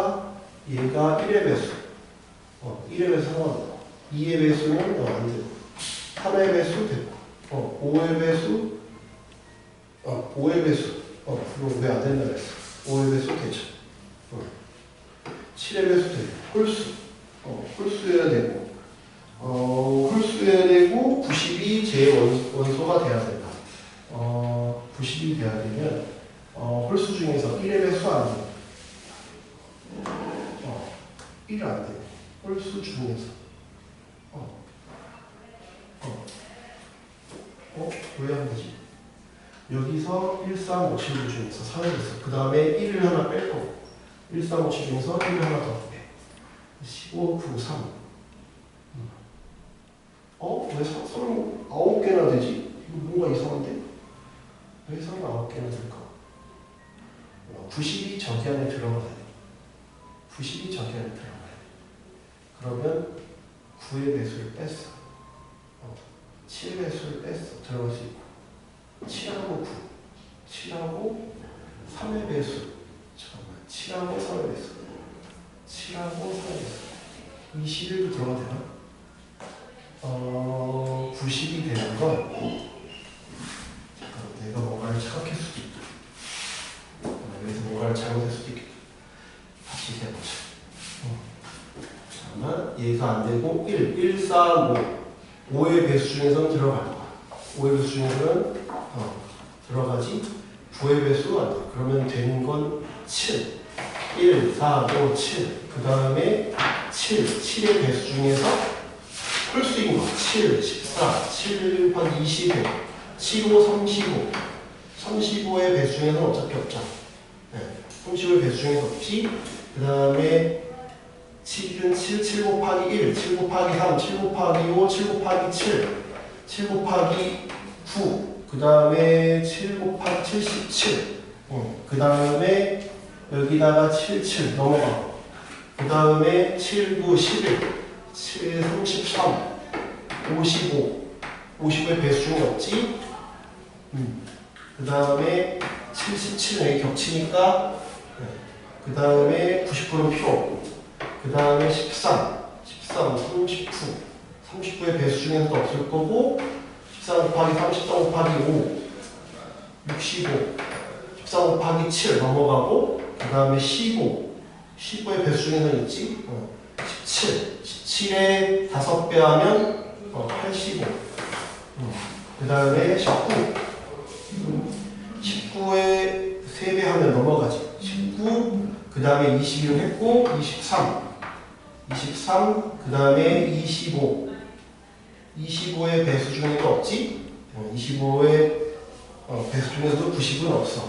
얘가 1의 배수. 1의 배수 상관없고 2의 배수는 안 되고 3의 배수 되고 5의 배수 5의 배수 그거 왜 안 된다 그랬어. 5의 배수 되죠. 7의 배수 되고 홀수 홀수여야 되고 홀수여야 되고 90이 제 원소가 돼야 된다. 90이 돼야 되면 홀수 중에서 1의 배수 안 돼요. 1이 안 돼요. 홀수 중에서 왜 안 되지? 여기서 1, 3, 5, 7, 9 중에서 3을 했어. 그 다음에 1을 하나 뺄 거고 1, 3, 5, 7 중에서 1을 하나 더 빼. 15, 9, 3. 왜 39개나 되지? 이거 뭔가 이상한데? 왜 39개나 될까? 90이 저기 안에 들어가야 돼. 90이 저기 안에 들어가야 돼. 그러면 9의 배수를 뺐어. 7의 배수를 뺐어. 들어갈 수 있고 7하고 9 7하고 3의 배수 잠깐만 7하고 3의 배수 7하고 3의 배수 21도 들어가야 되나? 90이 되는 건 잠깐 내가 뭔가를 착각했을 수도 있다. 여기서 뭔가를 잘못했을 수도 있겠다. 다시 해보자. 잠깐만 얘가 안 되고 1, 4, 5 5의 배수 중에서는 들어갈 거야. 5의 배수 중에서는 들어가지 9의 배수 안 돼. 그러면 되는 건 7 1, 4, 5, 7 그 다음에 7의 배수 중에서 홀수인 거 7, 14, 7 곱하기 20에 7, 5, 35 35의 배수 중에서는 어차피 없죠. 35의 배수 중에서 없지. 그 다음에 7은 7 곱하기 1, 7 곱하기 3, 7 곱하기 5, 7 곱하기 7, 7 곱하기 9, 그 다음에 7 곱하기 77, 그 다음에 여기다가 7 넘어가. 그 다음에 7, 9, 11, 7, 33, 55, 55의 배수 중에 없지. 그 다음에 77은 여기 겹치니까, 그 다음에 90%는 필요 없고. 그 다음에 13, 39, 39의 배수 중에서도 없을 거고 13 곱하기 3, 13 곱하기 5, 65, 13 곱하기 7 넘어가고 그 다음에 15의 배수 중에서는 있지 17에 5배 하면 85 그 다음에 19에 3배 하면 넘어가지 19 그 다음에 21 했고 23 그 다음에 25의 배수 중에도 없지 25의 배수 중에도 90은 없어.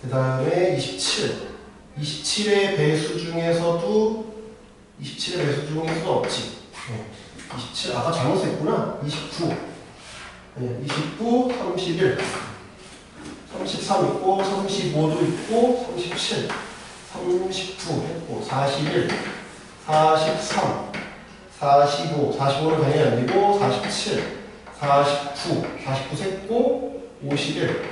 그 다음에 27의 배수 중에서도 없지. 27 아까 잘못 썼구나. 29 31 33 있고 35도 있고 37 39 했고 41 43 45 45는 당연히 안 되고 47 49 셌고 51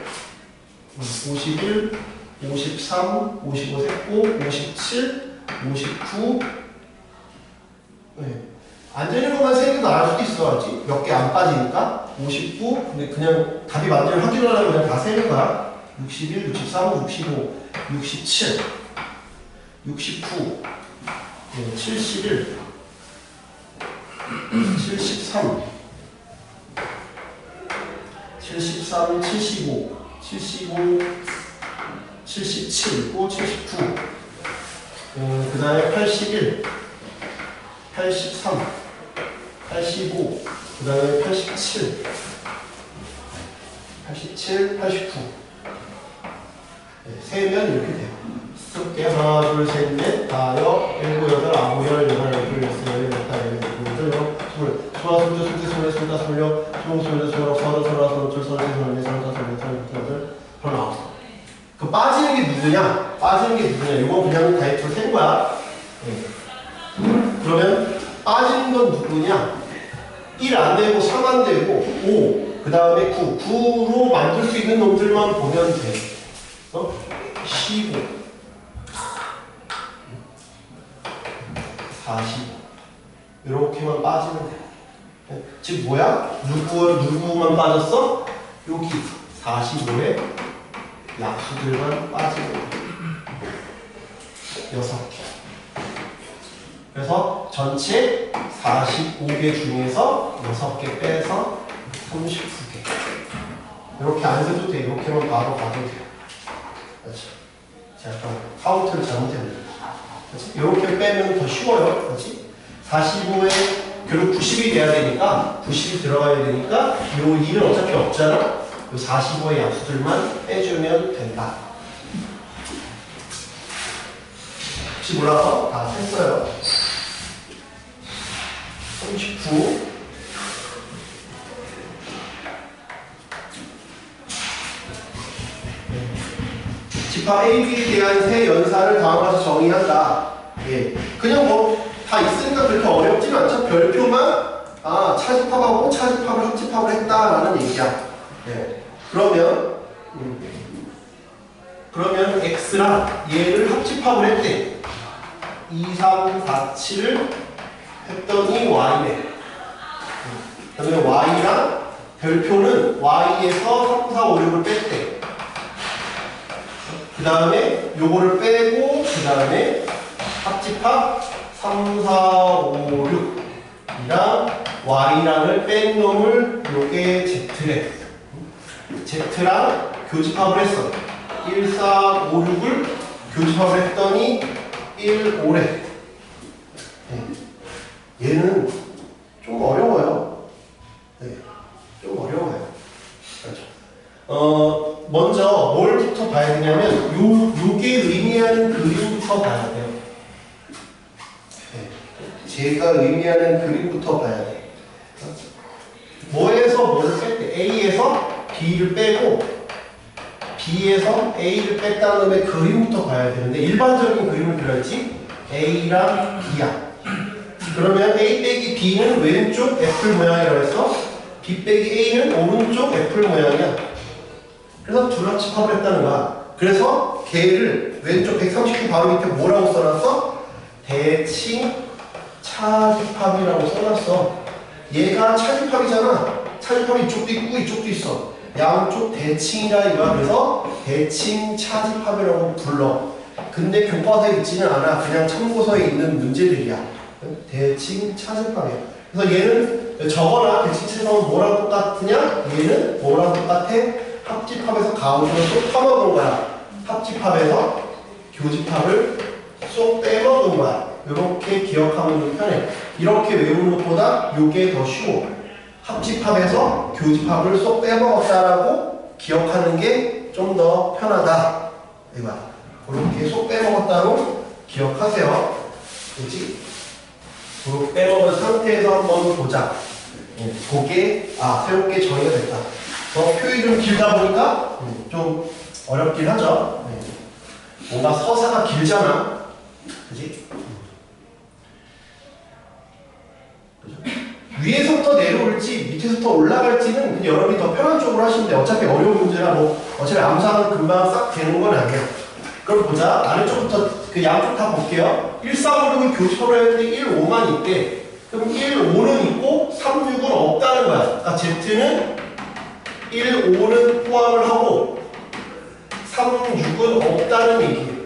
53 55 셌고 57 59 안 되는 것만 3개 나올 수도 있어. 알지? 몇 개 안 빠지니까 59 근데 그냥 답이 맞는지 확인하려면 그냥 다 세는 거야. 61 63 65 67 69 71 73 73, 75, 77 있고 79. 그 다음에 81, 83, 85, 그 다음에 87, 89. 네, 세면 이렇게 돼요. 숫게 하나, 둘, 셋, 넷, 다, 여, 일곱, 여덟, 아홉, 열, 열하나, 열둘, 열세, 열네, 열다, 열네, 열여덟, 열아홉, 스물, 스물하나, 스물둘, 스물셋, 스물넷, 스물다섯, 스물여섯, 스물일곱, 스물여덟, 스물아홉, 서른, 서른하나, 서른둘, 서른셋, 서른넷, 서른다섯, 서른여섯, 서른여덟, 서른아홉. 그 빠지는 게 누구냐? 빠지는 게 누구냐? 이건 그냥 다이어트로 센 거야. 네. 그러면 빠지는 건 누구냐? 1 안 되고 3 안 되고 5, 그 다음에 9. 9로 만들 수 있는 놈들만 보면 돼. 15, 45. 이렇게만 빠지면 돼. 즉 뭐야? 누구만 빠졌어? 여기 45에 약수들만 빠지면 돼. 6개. 그래서 전체 45개 중에서 6개 빼서 39개. 이렇게 안 써도 돼. 이렇게만 바로 가도 돼요. 그렇지? 제가 카운트를 잘못했네요. 그렇지? 이렇게 빼면 더 쉬워요. 그렇지? 45에 결국 90이 돼야 되니까 90이 들어가야 되니까 이 2는 어차피 없잖아. 이 45의 약수들만 빼주면 된다. 혹시 몰라서 다 했어요. 39. 집합 AB에 대한 세 연산을 다음과 같이 정의한다. 예. 그냥 뭐 다 있으니까 그렇게 어렵지는 않죠. 별표만 차집합하고 차집합을 합집합을 했다라는 얘기야. 예. 그러면 X랑 얘를 합집합을 했대. 2, 3, 4, 7을 했더니 Y네. 그 다음에 Y랑 별표는 Y에서 3, 4, 5, 6을 뺐대. 그 다음에 요거를 빼고 그 다음에 합집합 3, 4, 5, 6이랑 Y랑을 뺀 놈을 요게 Z래. Z랑 교집합을 했어. 1, 4, 5, 6을 교집합을 했더니 1, 5래. 얘는 좀 어려워요. 네, 좀 어려워요. 그렇죠. 먼저 뭘부터 봐야 되냐면 요게 의미하는 그림부터 봐야 돼요. 네, 제가 의미하는 그림부터 봐야 돼. 뭐에서 뭐를 뺄 때 A에서 B를 빼고 B에서 A를 뺐다는 놈의 그림부터 봐야 되는데 일반적인 그림을 그렸지 A랑 B야. 그러면 A 빼기 B는 왼쪽 애플 모양이라고 했어. B 빼기 A는 오른쪽 애플 모양이야. 그래서 둘 합집합을 했다는 거야. 그래서 걔를 왼쪽 139 바로 밑에 뭐라고 써놨어? 대칭 차집합이라고 써놨어. 얘가 차집합이잖아. 차집합이 이쪽도 있고 이쪽도 있어. 양쪽 대칭이라 이거야. 그래서 대칭 차집합이라고 불러. 근데 교과서에 있지는 않아. 그냥 참고서에 있는 문제들이야. 대칭 차집합이야. 그래서 얘는 저거나 대칭 차집합은 뭐랑 똑같으냐? 얘는 뭐랑 똑같아? 합집합에서 가운데로 쏙 퍼먹은 거야. 합집합에서 교집합을 쏙 빼먹은 거야. 이렇게 기억하면 좀 편해. 이렇게 외우는 것보다 이게 더 쉬워. 합집합에서 교집합을 쏙 빼먹었다라고 기억하는 게 좀 더 편하다. 이거야. 이렇게 쏙 빼먹었다로 기억하세요. 그렇지? 이렇게 빼먹은 상태에서 한번 보자. 그게 새롭게 정의가 됐다. 표현이 좀 길다 보니까 좀 어렵긴 하죠. 뭔가 서사가 길잖아. 그지? 위에서부터 내려올지 밑에서부터 올라갈지는 그냥 여러분이 더 편한 쪽으로 하시면 돼. 어차피 어려운 문제라 어차피 암산은 금방 싹 되는 건 아니야. 그럼 보자. 아래쪽부터 그 양쪽 다 볼게요. 1, 4, 5, 6은 교집합을 했는데 1, 5만 있대. 그럼 1, 5는 있고 3, 6은 없다는 거야. 그러니까 Z는 1, 5는 포함을 하고 3, 6은 없다는 얘기예요.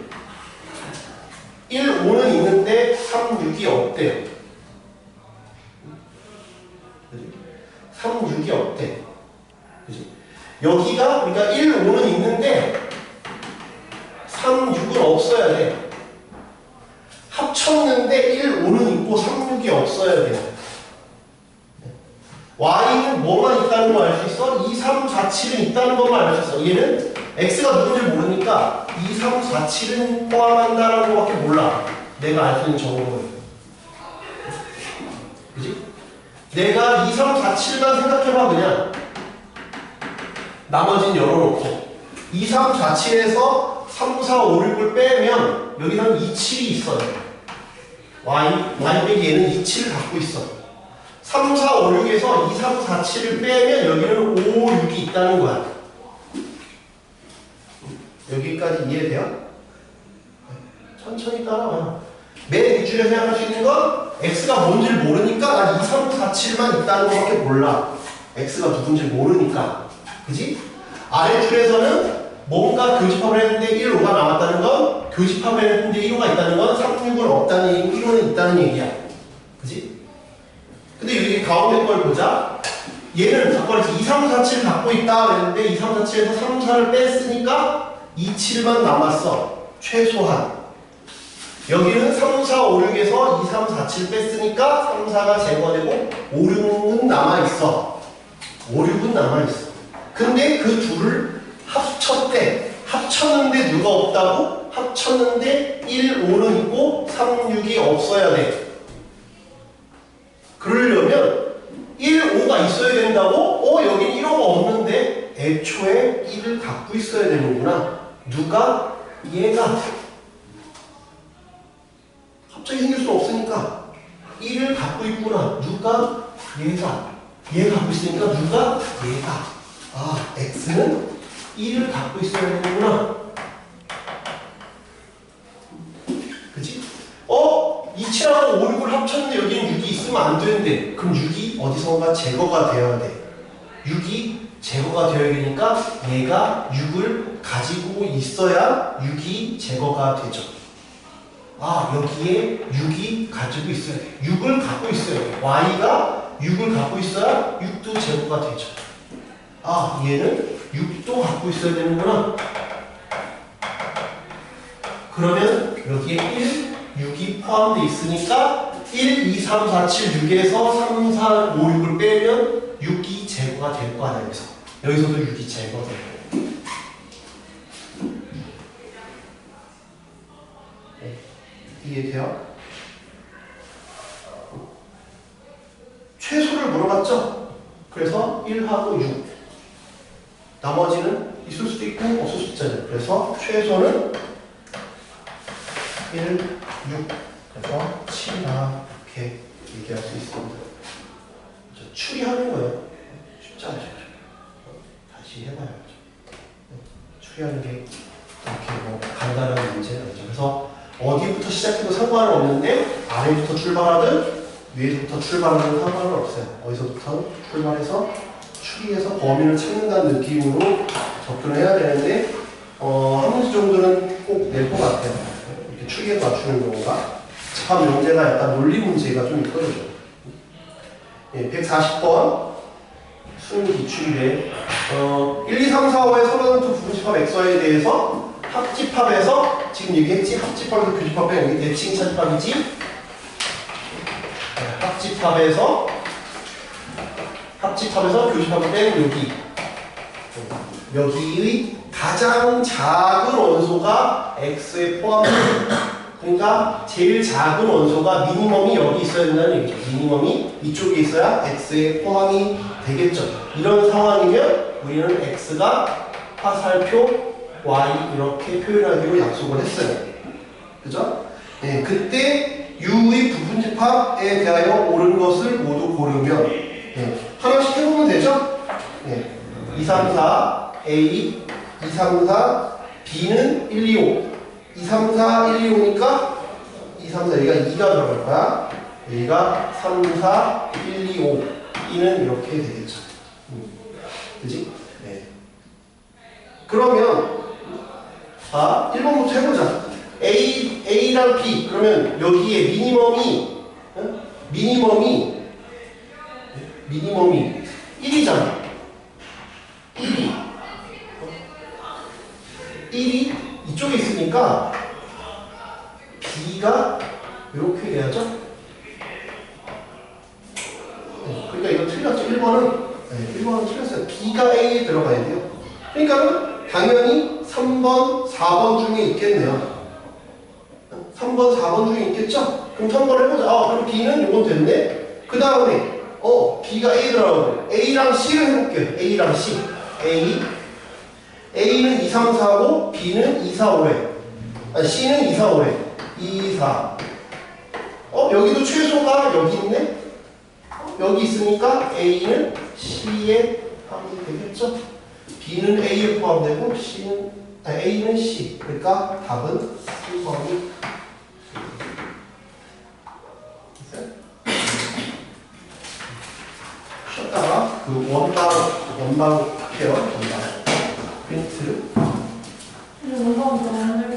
1, 5는 있는데 3, 6이 없대요. 3, 6이 없대. 그치? 여기가 그러니까 1, 5는 있는데 3, 6은 없어야 돼. 합쳤는데 1, 5는 있고 3, 6이 없어야 돼. y는 뭐만 있다는 거 알 수 있어? 2, 3, 4, 7은 있다는 것만 알 수 있어. 얘는 x가 누군지 모르니까 2, 3, 4, 7은 포함한다는 것밖에 몰라. 내가 알 수 있는 정보는. 그지? 내가 2, 3, 4, 7만 생각해봐 그냥. 나머지는 열어놓고 2, 3, 4, 7에서 3, 4, 5, 6을 빼면 여기는 2, 7이 있어요. y 빼기 얘는 2, 7을 갖고 있어. 3, 4, 5, 6에서 2, 3, 4, 7을 빼면 여기는 5, 6이 있다는 거야. 여기까지 이해돼요? 천천히 따라와. 맨 윗줄에 생각할 수 있는 건 x가 뭔지를 모르니까 난 2, 3, 4, 7만 있다는 것밖에 몰라. x가 누군지 모르니까. 그지? 아래줄에서는 뭔가 교집합을 했는데 1, 5가 남았다는 건 교집합을 했는데 1, 5가 있다는 건 3, 6은 없다는 얘기고 1, 5는 있다는 얘기야. 그지? 근데 여기 가운데 걸 보자. 얘는 아까 그래서 2, 3, 4, 7 갖고 있다 그랬는데 2, 3, 4, 7에서 3, 4를 뺐으니까 2, 7만 남았어. 최소한. 여기는 3, 4, 5, 6에서 2, 3, 4, 7 뺐으니까 3, 4가 제거되고 5, 6은 남아있어. 5, 6은 남아있어. 근데 그 둘을 합쳤대. 합쳤는데 누가 없다고? 합쳤는데 1, 5는 있고 3, 6이 없어야 돼. 그러려면 1, 5가 있어야 된다고? 여긴 1, 5가 없는데 애초에 1을 갖고 있어야 되는구나. 누가? 얘가. 갑자기 생길 수 없으니까 1을 갖고 있구나. 누가? 얘가. 얘가 갖고 있으니까 누가? 얘가. 아, x는 1을 갖고 있어야 되는구나. 그치? 2, 7하고 5, 6을 합쳤는데 여기는 6이 있으면 안 되는데 그럼 6이 어디선가 제거가 되어야 돼. 6이 제거가 되어야 되니까 얘가 6을 가지고 있어야 6이 제거가 되죠. 아, 여기에 6이 가지고 있어야 돼. 6을 갖고 있어야 돼. y가 6을 갖고 있어야 6도 제거가 되죠. 아, 얘는 6도 갖고 있어야 되는구나. 그러면 여기에 1, 6이 포함되어 있으니까 1, 2, 3, 4, 7, 6에서 3, 4, 5, 6을 빼면 6이 제거가 될 거 아니야, 여기서. 여기서도 6이 제거되고. 네. 이해돼요? 최소를 물어봤죠? 그래서 1하고 6. 나머지는 있을 수도 있고 없을 수도 있잖아요. 그래서 최소는 1, 6. 그래서 7다. 이렇게 얘기할 수 있습니다. 추리하는 거예요. 쉽지 않죠. 다시 해봐야죠. 추리하는 게 이렇게 뭐 간단한 문제는 아니죠. 그래서 어디부터 시작해도 상관은 없는데 아래부터 출발하든 위에서부터 출발하는 상관은 없어요. 어디서부터 출발해서 추리해서 범위를 찾는다는 느낌으로 접근을 해야 되는데 한 문제 정도는 꼭 낼 것 같아요. 이렇게 추리해서 맞추는 경우가. 참 문제가 약간 논리 문제가 좀 있거든요. 140번 수능 기출인데 1, 2, 3, 4, 5의 서로는 두 부분집합 xy에 대해서 합집합에서 지금 얘기했지? 합집합에서 교집합 빼면 여기 대칭 차집합이지? 합집합에서 교집합을 빼면 여기의 가장 작은 원소가 x에 포함됩니다. 그러니까 제일 작은 원소가 미니멈이 여기 있어야 된다는 얘기죠. 미니멈이 이쪽에 있어야 x에 포함이 되겠죠. 이런 상황이면 우리는 x가 화살표 y 이렇게 표현하기로 약속을 했어요. 그죠? 네, 그때 u의 부분집합에 대하여 옳은 것을 모두 고르면 하나씩 해보면 되죠? 2, 3, 4 A, 2, 3, 4 B는 1, 2, 5 2, 3, 4, 1, 2, 5니까 2, 3, 4 여기가 2가 들어갈 거야. 여기가 3, 4, 1, 2, 5 B는 이렇게 되겠죠. 그지? 네. 그러면 1번부터 해보자. A랑 B 그러면 여기에 미니멈이 1이잖아. 1이 1이 이쪽에 있으니까 B가 이렇게 돼야죠? 네, 그러니까 이거 틀렸죠? 1번은. 네, 1번은 틀렸어요. B가 A에 들어가야 돼요. 그러니까 당연히 3번, 4번 중에 있겠네요. 3번, 4번 중에 있겠죠? 그럼 3번 해보자. 아, 그럼 B는 이건 됐네? 그 다음에, B가 A 들어가고, A랑 C를 해볼게요. A랑 C. A는 2, 3, 4고, B는 2, 4, 5래. 아니, C는 2, 4, 5래. 2, 4. 여기도 최소가 여기 있네? 여기 있으니까 A는 C에 포함이 되겠죠? B는 A에 포함되고, A는 C. 그러니까 답은 3번이 쉬었다가 그 원방 케어, 원방 프린트. 근데 원방 너무